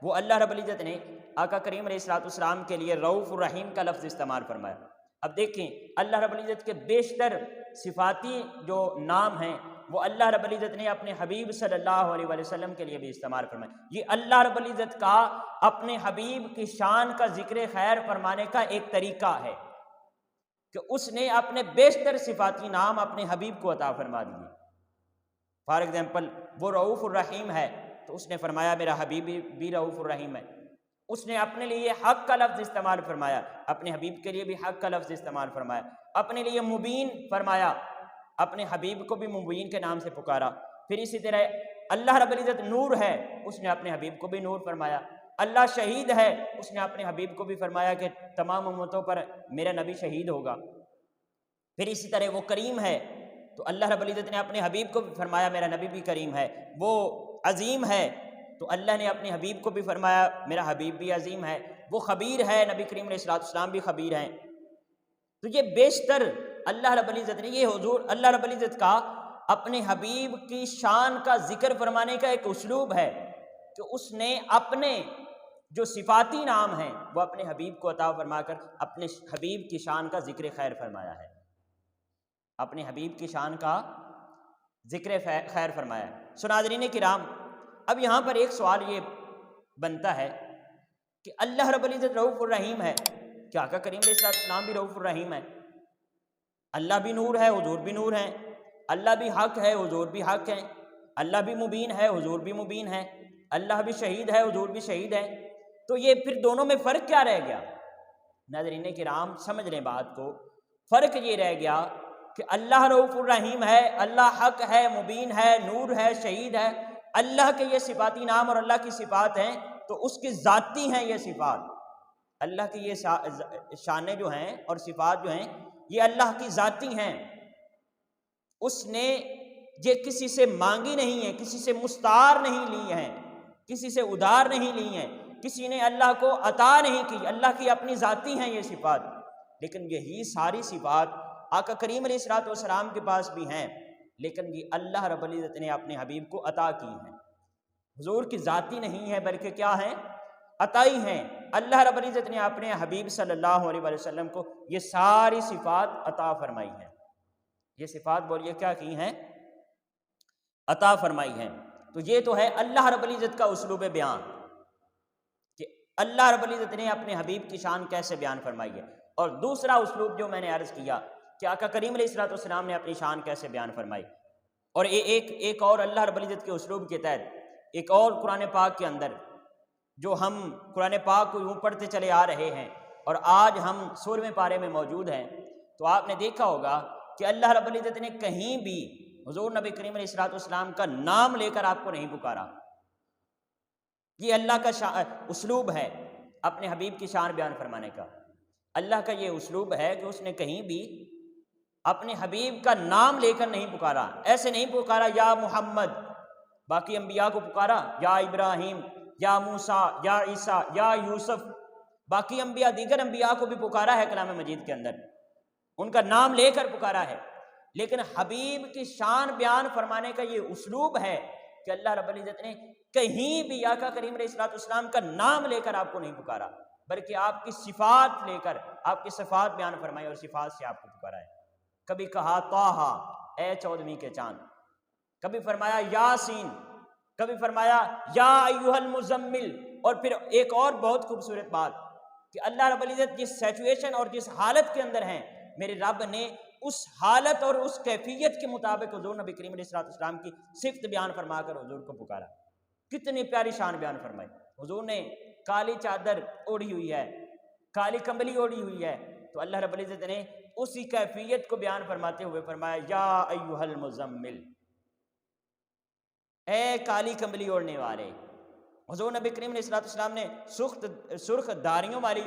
وہ اللہ رب العزت نے آقا کریم علیہ الصلوۃ والسلام کے لیے رؤوف الرحیم کا لفظ استعمال فرمایا۔ اب دیکھیں اللہ رب العزت کے بیشتر صفاتی جو نام ہیں وہ اللہ رب العزت نے اپنے حبیب صلی اللہ علیہ وآلہ وسلم کے لیے بھی استعمال فرمایا۔ یہ اللہ رب العزت کا اپنے حبیب کی شان کا ذکر خیر فرمانے کا ایک طریقہ ہے کہ اس نے اپنے بیشتر صفاتی نام اپنے حبیب کو عطا فرما دیے۔ فار ایگزامپل وہ رؤوف الرحیم ہے تو اس نے فرمایا میرا حبیب بھی رؤوف الرحیم ہے۔ اس نے اپنے لیے حق کا لفظ استعمال فرمایا، اپنے حبیب کے لیے بھی حق کا لفظ استعمال فرمایا۔ اپنے لیے مبین فرمایا، اپنے حبیب کو بھی مبین کے نام سے پکارا۔ پھر اسی طرح اللہ رب العزت نور ہے، اس نے اپنے حبیب کو بھی نور فرمایا۔ اللہ شہید ہے، اس نے اپنے حبیب کو بھی فرمایا کہ تمام امتوں پر میرا نبی شہید ہوگا۔ پھر اسی طرح وہ کریم ہے تو اللہ رب العزت نے اپنے حبیب کو بھی فرمایا میرا نبی بھی کریم ہے۔ وہ عظیم ہے تو اللہ نے اپنے حبیب کو بھی فرمایا میرا حبیب بھی عظیم ہے۔ وہ خبیر ہے، نبی کریم علیہ الصلوۃ والسلام بھی خبیر ہیں۔ تو یہ بیشتر اللہ رب العزت نے، یہ حضور اللہ رب العزت کا اپنے حبیب کی شان کا ذکر فرمانے کا ایک اسلوب ہے کہ اس نے اپنے جو صفاتی نام ہیں وہ اپنے حبیب کو عطا فرما کر اپنے حبیب کی شان کا ذکر خیر فرمایا ہے، اپنے حبیب کی شان کا ذکر خیر فرمایا ہے۔ سو ناظرین کرام، اب یہاں پر ایک سوال یہ بنتا ہے کہ اللہ رب العزت رؤوف الرحیم ہے، کیا آقا کریم علیہ السلام بھی رؤوف الرحیم ہے؟ اللہ بھی نور ہے، حضور بھی نور ہیں، اللہ بھی حق ہے، حضور بھی حق ہیں، اللہ بھی مبین ہے، حضور بھی مبین ہے، اللہ بھی شہید ہے، حضور بھی شہید ہے۔ تو یہ پھر دونوں میں فرق کیا رہ گیا؟ ناظرین کرام سمجھ لیں بات کو، فرق یہ رہ گیا کہ اللہ رؤوف الرحیم ہے، اللہ حق ہے، مبین ہے، نور ہے، شہید ہے، اللہ کے یہ صفاتی نام اور اللہ کی صفات ہیں، تو اس کی ذاتی ہیں یہ صفات، اللہ کی یہ شانیں جو ہیں اور صفات جو ہیں یہ اللہ کی ذاتی ہیں۔ اس نے یہ کسی سے مانگی نہیں ہیں، کسی سے مستعار نہیں لی ہیں، کسی سے ادھار نہیں لی ہیں، کسی نے اللہ کو عطا نہیں کی، اللہ کی اپنی ذاتی ہیں یہ صفات۔ لیکن یہی ساری صفات آقا کریم علیہ الصلوۃ والسلام کے پاس بھی ہیں، لیکن یہ اللہ رب العزت نے اپنے حبیب کو عطا کی ہیں۔ حضور کی ذاتی نہیں ہے بلکہ کیا ہیں؟ عطائی ہیں۔ اللہ رب العزت نے اپنے حبیب صلی اللہ علیہ وسلم کو یہ ساری صفات عطا فرمائی ہیں۔ یہ صفات بولیے کیا کی ہیں؟ عطا فرمائی ہیں۔ تو یہ تو ہے اللہ رب العزت کا اسلوب بیان کہ اللہ رب العزت نے اپنے حبیب کی شان کیسے بیان فرمائی ہے۔ اور دوسرا اسلوب جو میں نے عرض کیا کہ آقا کریم علیہ الصلوۃ والسلام نے اپنی شان کیسے بیان فرمائی، اور ایک اور اللہ رب العزت کے اسلوب کے تحت ایک اور قرآن پاک کے اندر جو ہم قرآن پاک کو یوں پڑھتے چلے آ رہے ہیں اور آج ہم 16ویں پارے میں موجود ہیں، تو آپ نے دیکھا ہوگا کہ اللہ رب العزت نے کہیں بھی حضور نبی کریم علیہ الصلوۃ والسلام کا نام لے کر آپ کو نہیں پکارا۔ یہ اللہ کا اسلوب ہے اپنے حبیب کی شان بیان فرمانے کا۔ اللہ کا یہ اسلوب ہے کہ اس نے کہیں بھی اپنے حبیب کا نام لے کر نہیں پکارا۔ ایسے نہیں پکارا یا محمد، باقی انبیاء کو پکارا یا ابراہیم، یا موسیٰ، یا عیسیٰ، یا یوسف، باقی انبیاء دیگر انبیاء کو بھی پکارا ہے کلام مجید کے اندر، ان کا نام لے کر پکارا ہے۔ لیکن حبیب کی شان بیان فرمانے کا یہ اسلوب ہے کہ اللہ رب العزت نے کہیں بھی آقا کریم علیہ الصلوۃ والسلام کا نام لے کر آپ کو نہیں پکارا، بلکہ آپ کی صفات لے کر آپ کی صفات بیان فرمائی اور صفات سے آپ کو پکارا ہے۔ کبھی کہا طٰہٰ، اے 14ویں کے چاند، کبھی فرمایا یاسین، کبھی فرمایا یا ایھا المزمل۔ اور پھر ایک اور بہت خوبصورت بات کہ اللہ رب العزت جس سچویشن اور جس حالت کے اندر ہیں، میرے رب نے اس حالت اور اس کیفیت کے مطابق حضور نبی کریم علیہ الصلوۃ والسلام کی صفت بیان فرما کر حضور کو پکارا۔ کتنی پیاری شان بیان فرمائی۔ حضور نے کالی چادر اوڑھی ہوئی ہے، کالی کمبلی اوڑھی ہوئی ہے، تو اللہ رب العزت نے اسی کیفیت کو بیان فرماتے ہوئے فرمایا یا ایھا المزمل، اے کالی کمبلی اوڑھنے والے۔ حضور نبی کریم علیہ الصلوۃ والسلام نے سرخ داریوں والی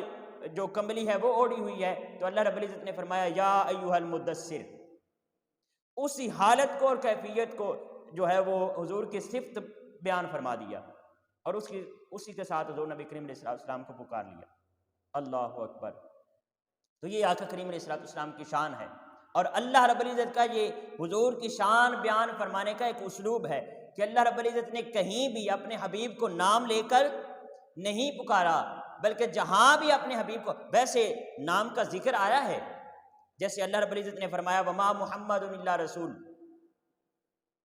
جو کمبلی ہے وہ اوڑھی ہوئی ہے، تو اللہ رب العزت نے فرمایا یا ایھا المدثر۔ اسی حالت کو اور کیفیت کو جو ہے وہ حضور کی صفت بیان فرما دیا، اور اسی کے ساتھ حضور نبی کریم علیہ الصلوۃ والسلام کو پکار لیا۔ اللہ اکبر۔ تو یہ آقا کریم علیہ الصلوۃ والسلام کی شان ہے، اور اللہ رب العزت کا یہ حضور کی شان بیان فرمانے کا ایک اسلوب ہے کہ اللہ رب العزت نے کہیں بھی اپنے حبیب کو نام لے کر نہیں پکارا، بلکہ جہاں بھی اپنے حبیب کو، ویسے نام کا ذکر آیا ہے، جیسے اللہ رب العزت نے فرمایا وما محمد الا رسول،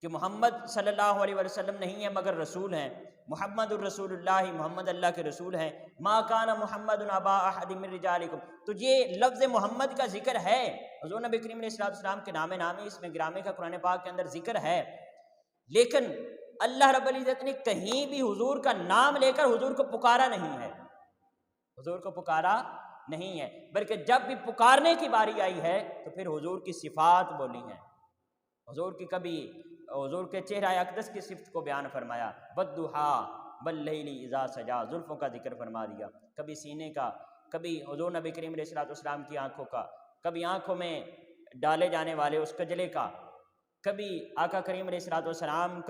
کہ محمد صلی اللہ علیہ وسلم نہیں ہے مگر رسول ہیں، محمد الرسول اللہ، محمد اللہ کے رسول ہیں، ما کان محمد ابا احد من رجالکم۔ تو یہ لفظ محمد کا ذکر ہے، حضور نبی کریم علیہ الصلوۃ والسلام کے نام نامی اس میں گرامی کا قرآن پاک کے اندر ذکر ہے، لیکن اللہ رب العزت نے کہیں بھی حضور کا نام لے کر حضور کو پکارا نہیں ہے، حضور کو پکارا نہیں ہے، بلکہ جب بھی پکارنے کی باری آئی ہے تو پھر حضور کی صفات بولی ہیں۔ حضور کی کبھی حضور کے چہرہ اقدس کی صفت کو بیان فرمایا، والضحیٰ واللیل اذا سجا، زلفوں کا ذکر فرما دیا، کبھی سینے کا، کبھی حضور نبی کریم علیہ الصلوۃ والسلام کی آنکھوں کا، کبھی آنکھوں میں ڈالے جانے والے اس کجلے کا، کبھی آقا کریم علیہ الصلوۃ والسلام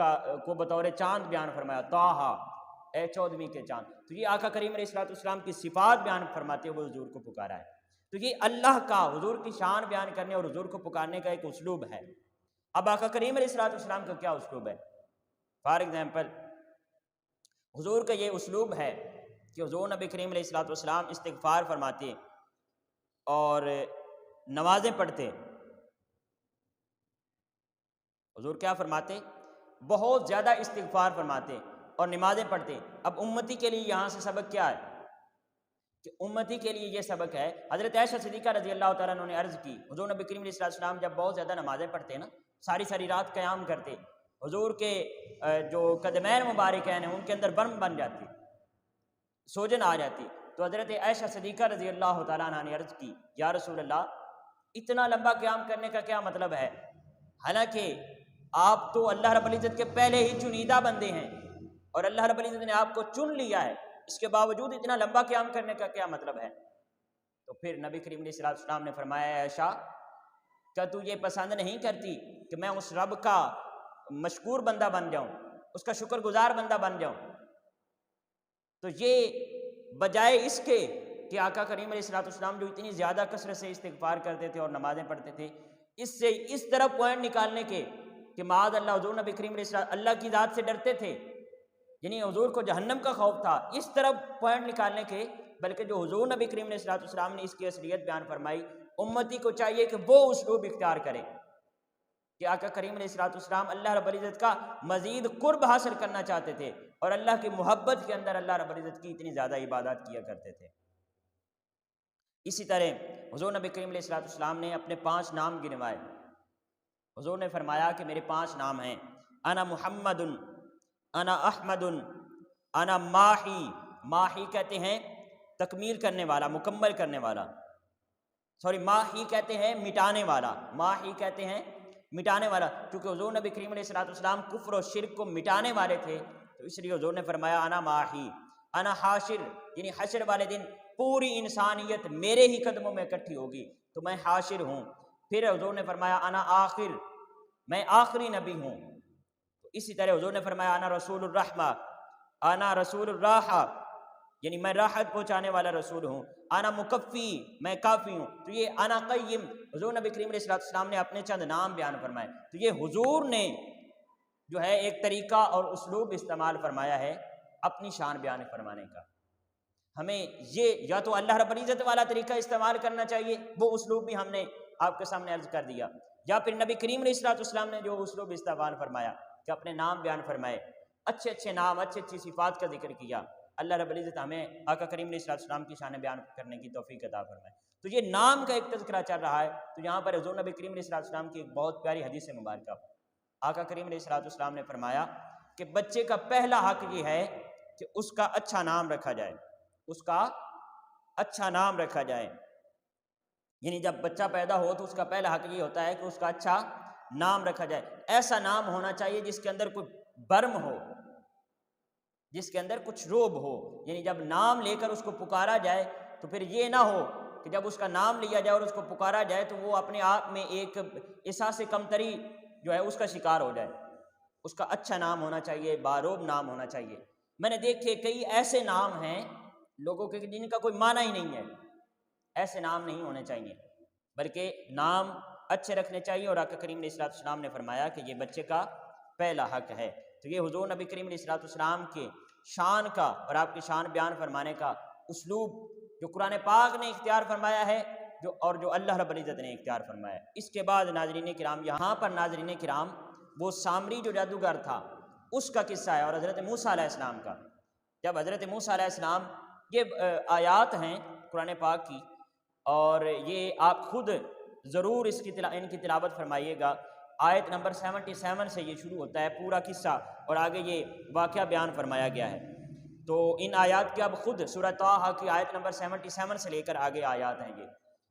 کو بطور چاند بیان فرمایا، طٰہٰ، اے 14ویں کے چاند۔ تو یہ آقا کریم علیہ الصلوۃ والسلام کی صفات بیان فرماتے ہوئے حضور کو پکارا ہے۔ تو یہ اللہ کا حضور کی شان بیان کرنے اور حضور کو پکارنے کا ایک اسلوب ہے۔ اب آقا کریم علیہ الصلوۃ والسلام کا کیا اسلوب ہے؟ فار ایگزامپل حضور کا یہ اسلوب ہے کہ حضور نبی کریم علیہ الصلوۃ والسلام استغفار فرماتے اور نمازیں پڑھتے۔ حضور کیا فرماتے؟ بہت زیادہ استغفار فرماتے اور نمازیں پڑھتے۔ اب امتی کے لیے یہاں سے سبق کیا ہے کہ امتی کے لیے یہ سبق ہے۔ حضرت عائشہ صدیقہ رضی اللہ تعالیٰ عنہ نے عرض کی، حضور نبی کریم علیہ السلام جب بہت زیادہ نمازیں پڑھتے نا، ساری ساری رات قیام کرتے، حضور کے جو قدمین مبارک ہیں ان کے اندر برم بن جاتی، سوجن آ جاتی، تو حضرت عائشہ صدیقہ رضی اللہ تعالیٰ عنہ نے عرض کی، یا رسول اللہ اتنا لمبا قیام کرنے کا کیا مطلب ہے؟ حالانکہ آپ تو اللہ رب العزت کے پہلے ہی چنیدہ بندے ہیں اور اللہ رب العزت نے آپ کو چن لیا ہے، اس کے باوجود اتنا لمبا قیام کرنے کا کیا مطلب ہے؟ تو پھر نبی کریم علیہ السلام نے فرمایا، عائشہ کیا تو یہ پسند نہیں کرتی کہ میں اس رب کا مشکور بندہ بن جاؤں، اس کا شکر گزار بندہ بن جاؤں؟ تو یہ بجائے اس کے کہ آقا کریم علیہ السلام جو اتنی زیادہ کثرت سے استغفار کرتے تھے اور نمازیں پڑھتے تھے، اس سے اس طرح پوائنٹ نکالنے کے کہ معاذ اللہ حضور نبی کریم علیہ السلام اللہ کی ذات سے ڈرتے تھے، یعنی حضور کو جہنم کا خوف تھا، اس طرح پوائنٹ نکالنے کے، بلکہ جو حضور نبی کریم علیہ السلام نے اس کی اصلیت بیان فرمائی، امتی کو چاہیے کہ وہ اسلوب اختیار کرے کہ آقا کریم علیہ السلام اللہ رب العزت کا مزید قرب حاصل کرنا چاہتے تھے اور اللہ کی محبت کے اندر اللہ رب العزت کی اتنی زیادہ عبادات کیا کرتے تھے۔ اسی طرح حضور نبی کریم علیہ السلام نے اپنے 5 نام گنوائے۔ حضور نے فرمایا کہ میرے 5 نام ہیں، انا محمد، انا احمد، انا ماحی، ماحی کہتے ہیں تکمیل کرنے والا، مکمل کرنے والا، ماحی کہتے ہیں مٹانے والا، ماحی کہتے ہیں مٹانے والا، کیونکہ حضور نبی کریم علیہ السلام کفر و شرک کو مٹانے والے تھے، تو اس لیے حضور نے فرمایا انا ماحی، انا حاشر، یعنی حشر والے دن پوری انسانیت میرے ہی قدموں میں اکٹھی ہوگی تو میں حاشر ہوں۔ پھر حضور نے فرمایا انا آخر، میں آخری نبی ہوں۔ اسی طرح حضور نے فرمایا انا رسول الرحمہ، انا رسول الراحہ، یعنی میں راحت پہنچانے والا رسول ہوں، انا مکفی، میں کافی ہوں۔ تو یہ انا قیم، حضور نبی کریم علیہ السلام نے اپنے چند نام بیان فرمائے، تو یہ حضور نے جو ہے ایک طریقہ اور اسلوب استعمال فرمایا ہے اپنی شان بیان فرمانے کا۔ ہمیں یہ یا تو اللہ رب العزت والا طریقہ استعمال کرنا چاہیے، وہ اسلوب بھی ہم نے آپ کے سامنے عرض کر دیا، یا پھر نبی کریم علیہ السلام نے جو اسلوب استعمال فرمایا کہ اپنے نام بیان فرمائے، اچھے اچھے نام، اچھی اچھی صفات کا ذکر کیا۔ اللہ رب العزت ہمیں آقا کریم علیہ السلام کی شان بیان کرنے کی توفیق عطا فرمائے۔ تو یہ نام کا ایک تذکرہ چل رہا ہے، تو یہاں پر حضور نبی کریم علیہ السلام کی ایک بہت پیاری حدیث مبارکہ، آقا کریم علیہ السلام نے فرمایا کہ بچے کا پہلا حق یہ ہے کہ اس کا اچھا نام رکھا جائے، اس کا اچھا نام رکھا جائے، یعنی جب بچہ پیدا ہو تو اس کا پہلا حق یہ ہوتا ہے کہ اس کا اچھا نام رکھا جائے۔ ایسا نام ہونا چاہیے جس کے اندر کوئی برم ہو، جس کے اندر کچھ روب ہو، یعنی جب نام لے کر اس کو پکارا جائے تو پھر یہ نہ ہو کہ جب اس کا نام لیا جائے اور اس کو پکارا جائے تو وہ اپنے آپ میں ایک احساس کمتری جو ہے اس کا شکار ہو جائے۔ اس کا اچھا نام ہونا چاہیے، باروب نام ہونا چاہیے۔ میں نے دیکھے کئی ایسے نام ہیں لوگوں کے جن کا کوئی معنی ہی نہیں ہے، ایسے نام نہیں ہونے چاہیے، بلکہ نام اچھے رکھنے چاہیے، اور آقا کریم علیہ السلام نے فرمایا کہ یہ بچے کا پہلا حق ہے۔ تو یہ حضور نبی کریم علیہ السلام کے شان کا اور آپ کی شان بیان فرمانے کا اسلوب جو قرآن پاک نے اختیار فرمایا ہے اور جو اللہ رب العزت نے اختیار فرمایا ہے۔ اس کے بعد ناظرین کرام، یہاں پر ناظرین کرام وہ سامری جو جادوگر تھا اس کا قصہ ہے، اور حضرت موسیٰ علیہ السلام کا۔ جب حضرت موسیٰ علیہ السلام، یہ آیات ہیں قرآن پاک کی، اور یہ آپ خود ضرور ان کی تلاوت فرمائیے گا۔ آیت نمبر 77 سے یہ شروع ہوتا ہے پورا قصہ، اور آگے یہ واقعہ بیان فرمایا گیا ہے۔ تو ان آیات کے اب خود سورہ طٰہٰ کی آیت نمبر 77 سے لے کر آگے آیات ہیں یہ،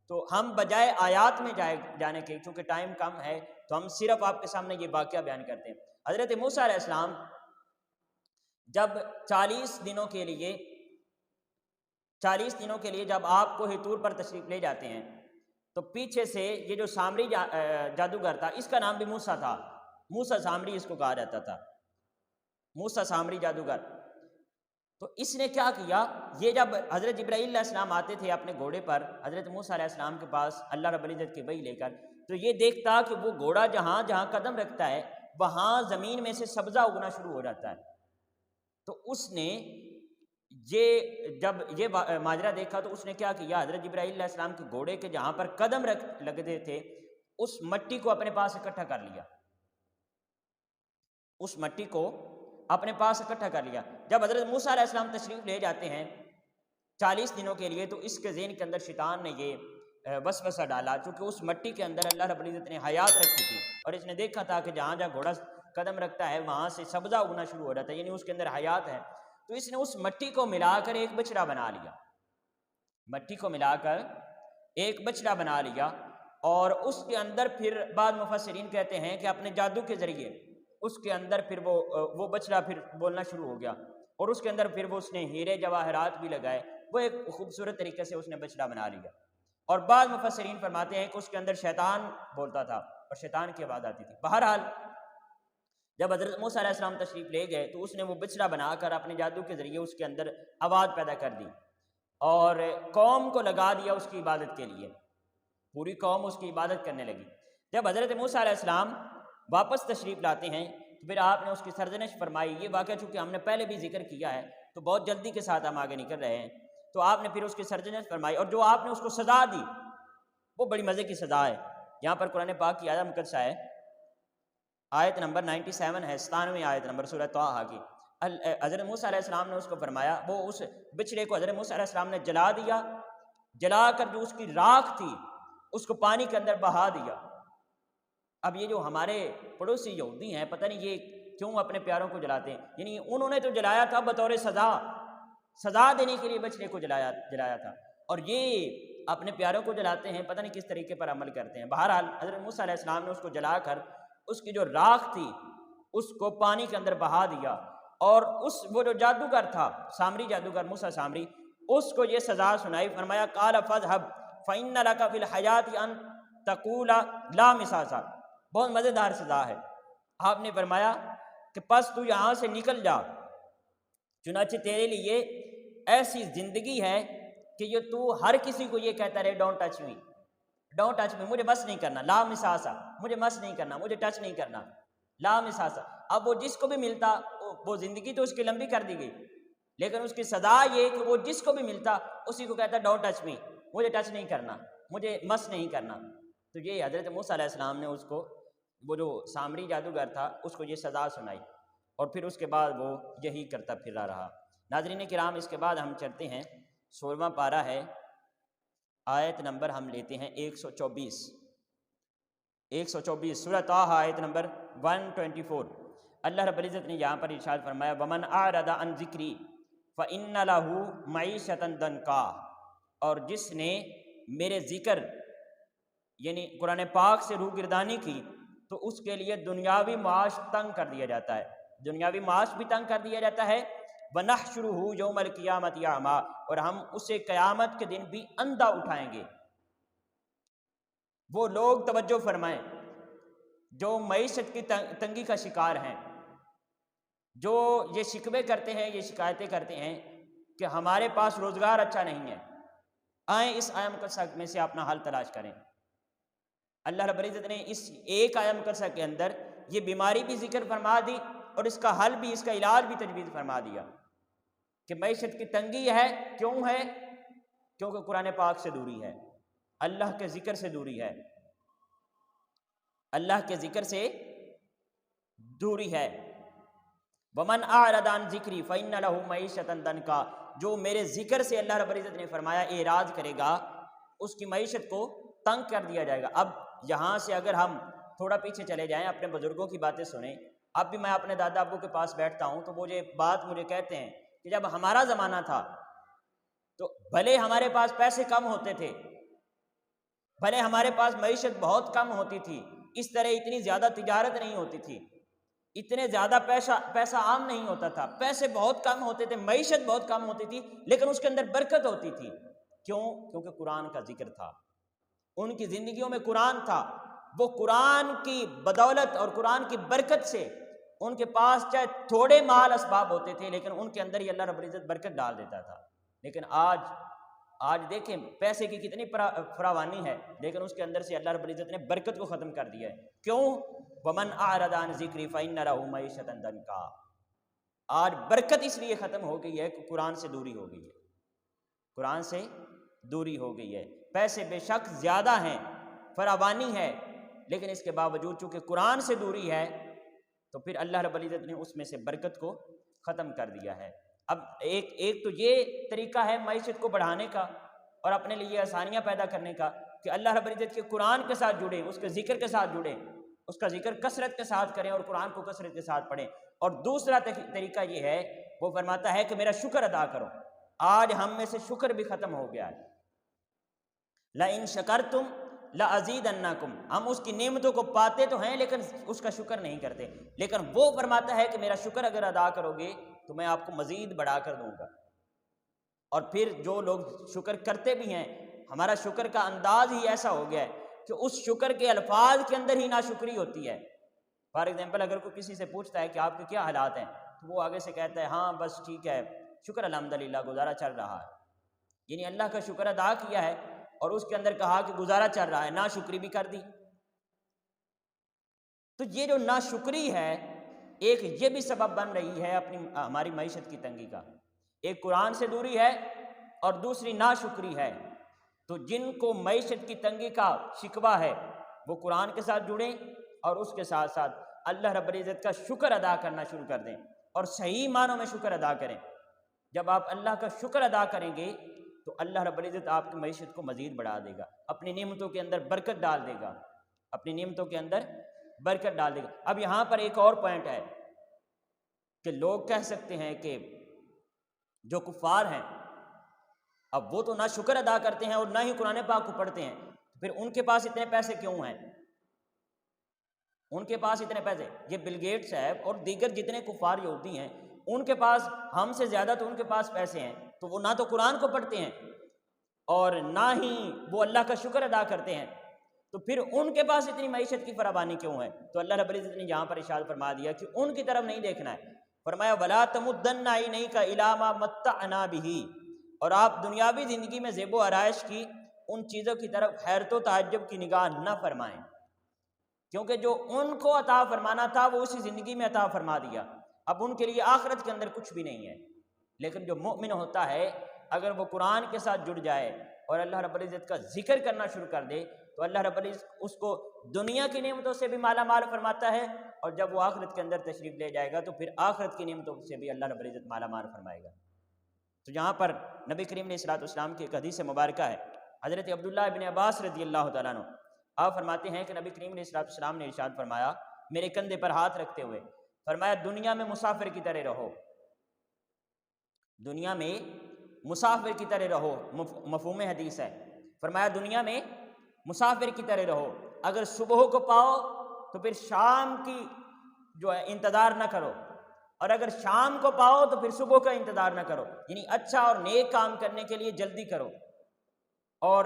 تو ہم بجائے آیات میں جانے کے، چونکہ ٹائم کم ہے تو ہم صرف آپ کے سامنے یہ واقعہ بیان کرتے ہیں۔ حضرت موسیٰ علیہ السلام جب 40 دنوں کے لیے جب آپ کوہ طور پر تشریف لے جاتے ہیں تو پیچھے سے یہ جو سامری جادوگر تھا، اس کا نام بھی موسیٰ تھا، موسیٰ سامری اس کو کہا جاتا تھا، موسیٰ سامری جادوگر۔ تو اس نے کیا کیا، یہ جب حضرت جبرائیل علیہ السلام آتے تھے اپنے گھوڑے پر حضرت موسیٰ علیہ السلام کے پاس اللہ رب العزت کی وحی لے کر، تو یہ دیکھتا کہ وہ گھوڑا جہاں جہاں قدم رکھتا ہے وہاں زمین میں سے سبزہ اگنا شروع ہو جاتا ہے۔ تو اس نے جب یہ ماجرا دیکھا تو اس نے کیا کیا، حضرت جبرائیل علیہ السلام کے گھوڑے کے جہاں پر قدم لگتے تھے اس مٹی کو اپنے پاس اکٹھا کر لیا، اس مٹی کو اپنے پاس اکٹھا کر لیا۔ جب حضرت موسیٰ علیہ السلام تشریف لے جاتے ہیں 40 دنوں کے لیے، تو اس کے ذہن کے اندر شیطان نے یہ وسوسہ ڈالا، چونکہ اس مٹی کے اندر اللہ رب العزت نے حیات رکھی تھی، اور اس نے دیکھا تھا کہ جہاں جہاں گھوڑا قدم رکھتا ہے وہاں سے سبزہ اگنا شروع ہو جاتا ہے، یعنی اس کے اندر حیات ہے۔ تو اس نے اس مٹی کو ملا کر ایک بچڑا بنا لیا، مٹی کو ملا کر ایک بچڑا بنا لیا، اور اس کے اندر پھر بعض مفسرین کہتے ہیں کہ اپنے جادو کے ذریعے اس کے اندر پھر وہ بچڑا پھر بولنا شروع ہو گیا، اور اس کے اندر پھر وہ اس نے ہیرے جواہرات بھی لگائے، وہ ایک خوبصورت طریقے سے اس نے بچڑا بنا لیا۔ اور بعض مفسرین فرماتے ہیں کہ اس کے اندر شیطان بولتا تھا اور شیطان کی آواز آتی تھی۔ بہرحال جب حضرت موسیٰ علیہ السلام تشریف لے گئے تو اس نے وہ بچڑا بنا کر اپنے جادو کے ذریعے اس کے اندر آواز پیدا کر دی، اور قوم کو لگا دیا اس کی عبادت کے لیے، پوری قوم اس کی عبادت کرنے لگی۔ جب حضرت موسیٰ علیہ السلام واپس تشریف لاتے ہیں تو پھر آپ نے اس کی سرزنش فرمائی۔ یہ واقعہ چونکہ ہم نے پہلے بھی ذکر کیا ہے تو بہت جلدی کے ساتھ ہم آگے نکل رہے ہیں، تو آپ نے پھر اس کی سرزنش فرمائی، اور جو آپ نے اس کو سزا دی وہ بڑی مزے کی سزا ہے۔ یہاں پر قرآن پاک کی آیت مقدسہ ہے، آیت نمبر 97 ہے، 97 آیت نمبر سورہ طٰہٰ کی۔ حضرت موسیٰ علیہ السلام نے اس کو فرمایا، وہ اس بچڑے کو حضرت موسیٰ علیہ السلام نے جلا دیا، جلا کر جو اس کی راکھ تھی اس کو پانی کے اندر بہا دیا۔ اب یہ جو ہمارے پڑوسی یہودی ہیں، پتہ نہیں یہ کیوں اپنے پیاروں کو جلاتے ہیں، یعنی انہوں نے تو جلایا تھا بطور سزا دینے کے لیے بچڑے کو جلایا تھا، اور یہ اپنے پیاروں کو جلاتے ہیں، پتہ نہیں کس طریقے پر عمل کرتے ہیں۔ بہرحال حضرت موسیٰ علیہ السلام نے اس کو جلا کر اس کی جو راکھ تھی اس کو پانی کے اندر بہا دیا، اور وہ جو جادوگر تھا، سامری جادوگر موسیٰ سامری، اس کو یہ سزا سنائی۔ فرمایا قال فاذهب فإن لك في الحياة أن تقول لا مساس۔ بہت مزیدار سزا ہے۔ آپ نے فرمایا کہ پس تو یہاں سے نکل جا، چنانچہ تیرے لیے ایسی زندگی ہے کہ یہ تو ہر کسی کو یہ کہتا رہے don't touch me, don't touch me, مجھے مس نہیں کرنا، لا مساسا، مجھے مس نہیں کرنا، مجھے ٹچ نہیں کرنا، لا مساسا۔ اب وہ جس کو بھی ملتا، وہ زندگی تو اس کی لمبی کر دی گئی، لیکن اس کی سزا یہ کہ وہ جس کو بھی ملتا اسی کو کہتا ڈونٹ ٹچ می، مجھے ٹچ نہیں کرنا، مجھے مس نہیں کرنا۔ تو یہ حضرت موسیٰ علیہ السلام نے اس کو، وہ جو سامری جادوگر تھا، اس کو یہ سزا سنائی، اور پھر اس کے بعد وہ یہی کرتا پھرا رہا۔ ناظرین کرام، اس کے بعد ہم چلتے ہیں، 16واں پارہ ہے، آیت نمبر ہم لیتے ہیں 124 سورہ طٰہٰ آیت نمبر 124۔ اللہ رب العزت نے یہاں پر ارشاد فرمایا وَمَنْ أَعْرَضَ عَنْ ذِكْرِي فَإِنَّ لَهُ مَعِيشَةً ضَنْكًا، اور جس نے میرے ذکر یعنی قرآن پاک سے روگردانی کی تو اس کے لیے دنیاوی معاش تنگ کر دیا جاتا ہے، دنیاوی معاش بھی تنگ کر دیا جاتا ہے۔ وَنَحْشُرُهُ يَوْمَ الْقِيَامَةِ أَعْمَىٰ، اور ہم اسے قیامت کے دن بھی اندھا اٹھائیں گے۔ وہ لوگ توجہ فرمائیں جو معیشت کی تنگی کا شکار ہیں، جو یہ شکوے کرتے ہیں، یہ شکایتیں کرتے ہیں کہ ہمارے پاس روزگار اچھا نہیں ہے، آئیں اس آیت مقدسہ میں سے اپنا حل تلاش کریں۔ اللہ رب العزت نے اس ایک آیت مقدسہ کے اندر یہ بیماری بھی ذکر فرما دی اور اس کا حل بھی، اس کا علاج بھی تجویز فرما دیا کہ معیشت کی تنگی ہے، کیوں ہے؟ کیونکہ قرآن پاک سے دوری ہے، اللہ کے ذکر سے دوری ہے، اللہ کے ذکر سے دوری ہے۔ وَمَنْ أَعْرَضَ عَنْ ذِكْرِي فَإِنَّ لَهُ مَعِيشَةً ضَنْكًا، جو میرے ذکر سے اللہ رب العزت نے فرمایا اعراض کرے گا، اس کی معیشت کو تنگ کر دیا جائے گا۔ اب یہاں سے اگر ہم تھوڑا پیچھے چلے جائیں، اپنے بزرگوں کی باتیں سنیں، اب بھی میں اپنے دادا ابو کے پاس بیٹھتا ہوں تو وہ یہ بات مجھے کہتے ہیں کہ جب ہمارا زمانہ تھا تو بھلے ہمارے پاس پیسے کم ہوتے تھے، بھلے ہمارے پاس معیشت بہت کم ہوتی تھی، اس طرح اتنی زیادہ تجارت نہیں ہوتی تھی، اتنے زیادہ پیسہ عام نہیں ہوتا تھا، پیسے بہت کم ہوتے تھے، معیشت بہت کم ہوتی تھی، لیکن اس کے اندر برکت ہوتی تھی۔ کیوں؟ کیونکہ قرآن کا ذکر تھا، ان کی زندگیوں میں قرآن تھا۔ وہ قرآن کی بدولت اور قرآن کی برکت سے ان کے پاس چاہے تھوڑے مال اسباب ہوتے تھے، لیکن ان کے اندر ہی اللہ رب العزت برکت ڈال دیتا تھا۔ لیکن آج دیکھیں پیسے کی کتنی فراوانی ہے، لیکن اس کے اندر سے اللہ رب العزت نے برکت کو ختم کر دیا ہے۔ کیوں؟ وَمَنْ أَعْرَضَ عَنْ ذِكْرِي فَإِنَّ لَهُ مَعِيشَةً ضَنْكًا۔ آج برکت اس لیے ختم ہو گئی ہے کہ قرآن سے دوری ہو گئی ہے، قرآن سے دوری ہو گئی ہے۔ پیسے بے شک زیادہ ہیں، فراوانی ہے، لیکن اس کے باوجود چونکہ قرآن سے دوری ہے تو پھر اللہ رب العزت نے اس میں سے برکت کو ختم کر دیا ہے۔ اب ایک تو یہ طریقہ ہے معیشت کو بڑھانے کا اور اپنے لیے آسانیاں پیدا کرنے کا کہ اللہ رب العزت کے قرآن کے ساتھ جڑیں، اس کے ذکر کے ساتھ جڑیں، اس کا ذکر کثرت کے ساتھ کریں اور قرآن کو کثرت کے ساتھ پڑھیں۔ اور دوسرا طریقہ یہ ہے، وہ فرماتا ہے کہ میرا شکر ادا کرو۔ آج ہم میں سے شکر بھی ختم ہو گیا ہے۔ لَإِن شَكَرْتُمْ لَأَزِيدَنَّكُمْ، ہم اس کی نعمتوں کو پاتے تو ہیں لیکن اس کا شکر نہیں کرتے، لیکن وہ فرماتا ہے کہ میرا شکر اگر ادا کرو گے تو میں آپ کو مزید بڑھا کر دوں گا۔ اور پھر جو لوگ شکر کرتے بھی ہیں، ہمارا شکر کا انداز ہی ایسا ہو گیا ہے کہ اس شکر کے الفاظ کے اندر ہی ناشکری ہوتی ہے۔ فار ایگزامپل اگر کوئی کسی سے پوچھتا ہے کہ آپ کے کیا حالات ہیں، تو وہ آگے سے کہتا ہے ہاں بس ٹھیک ہے، شکر الحمدللہ، گزارا چل رہا ہے، یعنی اللہ کا شکر ادا کیا ہے اور اس کے اندر کہا کہ گزارا چل رہا ہے، ناشکری بھی کر دی۔ تو یہ جو ناشکری ہے، ایک یہ بھی سبب بن رہی ہے ہماری معیشت کی تنگی کا۔ ایک قرآن سے دوری ہے اور دوسری ناشکری ہے۔ تو جن کو معیشت کی تنگی کا شکوہ ہے وہ قرآن کے ساتھ جڑیں اور اس کے ساتھ ساتھ اللہ رب العزت کا شکر ادا کرنا شروع کر دیں اور صحیح معنوں میں شکر ادا کریں۔ جب آپ اللہ کا شکر ادا کریں گے تو اللہ رب العزت آپ کی معیشت کو مزید بڑھا دے گا، اپنی نعمتوں کے اندر برکت ڈال دے گا، اپنی نعمتوں کے اندر برکت ڈال دے گا۔ اب یہاں پر ایک اور پوائنٹ ہے کہ لوگ کہہ سکتے ہیں کہ جو کفار ہیں، اب وہ تو نہ شکر ادا کرتے ہیں اور نہ ہی قرآن پاک کو پڑھتے ہیں، پھر ان کے پاس اتنے پیسے کیوں ہیں؟ ان کے پاس اتنے پیسے، یہ بل گیٹس صاحب اور دیگر جتنے کفار یہودی ہیں، ان کے پاس ہم سے زیادہ تو ان کے پاس پیسے ہیں، تو وہ نہ تو قرآن کو پڑھتے ہیں اور نہ ہی وہ اللہ کا شکر ادا کرتے ہیں، تو پھر ان کے پاس اتنی معیشت کی فراوانی کیوں ہے؟ تو اللہ رب العزت نے یہاں پر ارشاد فرما دیا کہ ان کی طرف نہیں دیکھنا ہے۔ فرمایا وَلَا تَمُدَّنَّ عَيْنَيْكَ إِلَىٰ مَا مَتَّعْنَا بِهِ، اور آپ دنیاوی زندگی میں زیب و آرائش کی ان چیزوں کی طرف حیرت و تعجب کی نگاہ نہ فرمائیں، کیونکہ جو ان کو عطا فرمانا تھا وہ اسی زندگی میں عطا فرما دیا، اب ان کے لیے آخرت کے اندر کچھ بھی نہیں ہے۔ لیکن جو مؤمن ہوتا ہے، اگر وہ قرآن کے ساتھ جڑ جائے اور اللہ رب العزت کا ذکر کرنا شروع کر دے تو اللہ رب العزت اس کو دنیا کی نعمتوں سے بھی مالا مال فرماتا ہے، اور جب وہ آخرت کے اندر تشریف لے جائے گا تو پھر آخرت کی نعمتوں سے بھی اللہ رب العزت مالا مال فرمائے گا۔ تو یہاں پر نبی کریم علیہ الصلوۃ والسلام کی ایک حدیث مبارکہ ہے، حضرت عبداللہ ابن عباس رضی اللہ تعالیٰ عنہ، آپ فرماتے ہیں کہ نبی کریم علیہ الصلوۃ والسلام نے ارشاد فرمایا میرے کندھے پر ہاتھ رکھتے ہوئے، فرمایا دنیا میں مسافر کی طرح رہو، دنیا میں مسافر کی طرح رہو، مفہوم حدیث ہے۔ فرمایا دنیا میں مسافر کی طرح رہو، اگر صبح کو پاؤ تو پھر شام کی جو ہے انتظار نہ کرو، اور اگر شام کو پاؤ تو پھر صبح کا انتظار نہ کرو، یعنی اچھا اور نیک کام کرنے کے لیے جلدی کرو۔ اور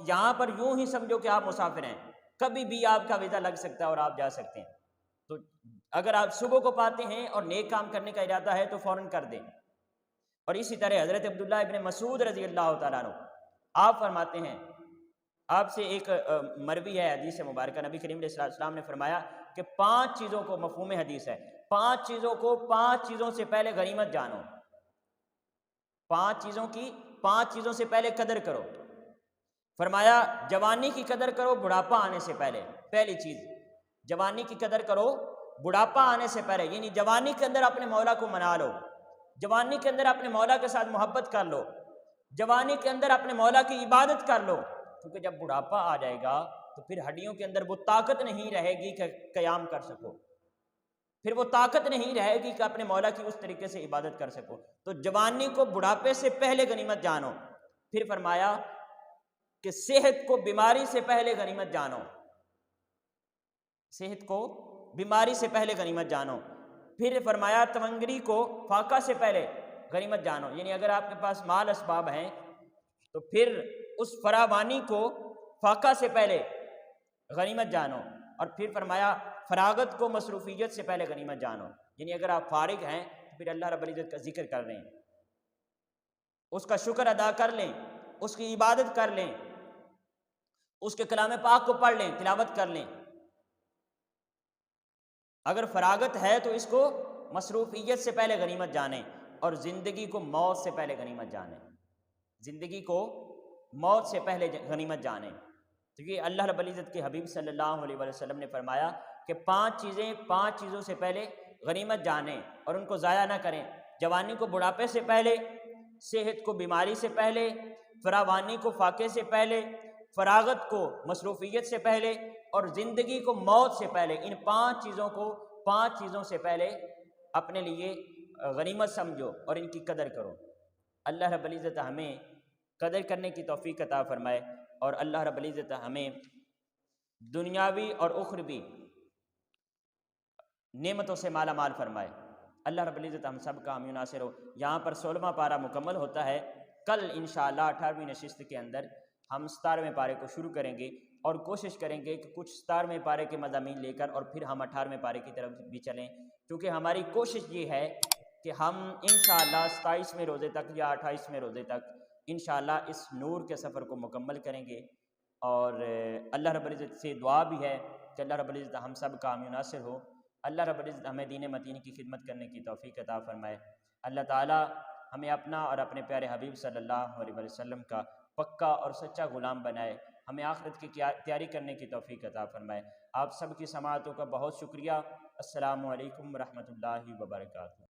یہاں پر یوں ہی سمجھو کہ آپ مسافر ہیں، کبھی بھی آپ کا ویزا لگ سکتا ہے اور آپ جا سکتے ہیں، تو اگر آپ صبح کو پاتے ہیں اور نیک کام کرنے کا ارادہ ہے تو فوراً کر دیں۔ اور اسی طرح حضرت عبداللہ ابن مسعود رضی اللہ تعالیٰ عنہ، آپ فرماتے ہیں، آپ سے ایک مروی ہے حدیث مبارکہ، نبی کریم علیہ السلام نے فرمایا کہ 5 چیزوں کو، مفہوم حدیث ہے، 5 چیزوں کو 5 چیزوں سے پہلے غنیمت جانو، 5 چیزوں کی 5 چیزوں سے پہلے قدر کرو۔ فرمایا جوانی کی قدر کرو بڑھاپا آنے سے پہلے، پہلی چیز جوانی کی قدر کرو بڑھاپا آنے سے پہلے، یعنی جوانی کے اندر اپنے مولا کو منا لو، جوانی کے اندر اپنے مولا کے ساتھ محبت کر لو، جوانی کے اندر اپنے مولا کی عبادت کر لو، کیونکہ جب بڑھاپا آ جائے گا تو پھر ہڈیوں کے اندر وہ طاقت نہیں رہے گی کہ قیام کر سکو، پھر وہ طاقت نہیں رہے گی کہ اپنے مولا کی اس طریقے سے عبادت کر سکو۔ تو جوانی کو بڑھاپے سے پہلے غنیمت جانو۔ پھر فرمایا کہ صحت کو بیماری سے پہلے غنیمت جانو، صحت کو بیماری سے پہلے غنیمت جانو۔ پھر فرمایا تمنگری کو فاقہ سے پہلے غنیمت جانو، یعنی اگر آپ کے پاس مال اسباب ہیں تو پھر اس فراوانی کو فاقہ سے پہلے غنیمت جانو۔ اور پھر فرمایا فراغت کو مصروفیت سے پہلے غنیمت جانو، یعنی اگر آپ فارغ ہیں تو پھر اللہ رب العزت کا ذکر کر لیں، اس کا شکر ادا کر لیں، اس کی عبادت کر لیں، اس کے کلام پاک کو پڑھ لیں، تلاوت کر لیں۔ اگر فراغت ہے تو اس کو مصروفیت سے پہلے غنیمت جانیں، اور زندگی کو موت سے پہلے غنیمت جانیں، زندگی کو موت سے پہلے غنیمت جانیں۔ تو یہ اللہ رب العزت کے حبیب صلی اللہ علیہ وسلم نے فرمایا کہ 5 چیزوں سے پہلے غنیمت جانیں اور ان کو ضائع نہ کریں۔ جوانی کو بڑھاپے سے پہلے، صحت کو بیماری سے پہلے، فراوانی کو فاقے سے پہلے، فراغت کو مصروفیت سے پہلے، اور زندگی کو موت سے پہلے، ان 5 چیزوں سے پہلے اپنے لیے غنیمت سمجھو اور ان کی قدر کرو۔ اللہ رب العزت ہمیں قدر کرنے کی توفیق عطا فرمائے، اور اللہ رب العزت ہمیں دنیاوی اور اخروی نعمتوں سے مالا مال فرمائے۔ اللہ رب العزت ہم سب کا حامی و ناصر ہو۔ یہاں پر 16واں پارہ مکمل ہوتا ہے۔ کل انشاءاللہ 18ویں نشست کے اندر ہم 17ویں پارے کو شروع کریں گے، اور کوشش کریں گے کہ کچھ 17ویں پارے کے مضامین لے کر اور پھر ہم 18ویں پارے کی طرف بھی چلیں، کیونکہ ہماری کوشش یہ ہے کہ ہم انشاءاللہ 27ویں روزے تک یا 28ویں روزے تک انشاءاللہ اس نور کے سفر کو مکمل کریں گے۔ اور اللہ رب العزت سے دعا بھی ہے کہ اللہ رب العزت ہم سب کا حامی و ناصر ہو۔ اللہ رب العزت ہمیں دین متین کی خدمت کرنے کی توفیق عطا فرمائے۔ اللہ تعالی ہمیں اپنا اور اپنے پیارے حبیب صلی اللہ علیہ وسلم کا پکا اور سچا غلام بنائے، ہمیں آخرت کی تیاری کرنے کی توفیق عطا فرمائے۔ آپ سب کی سماعتوں کا بہت شکریہ۔ السلام علیکم ورحمۃ اللہ وبرکاتہ۔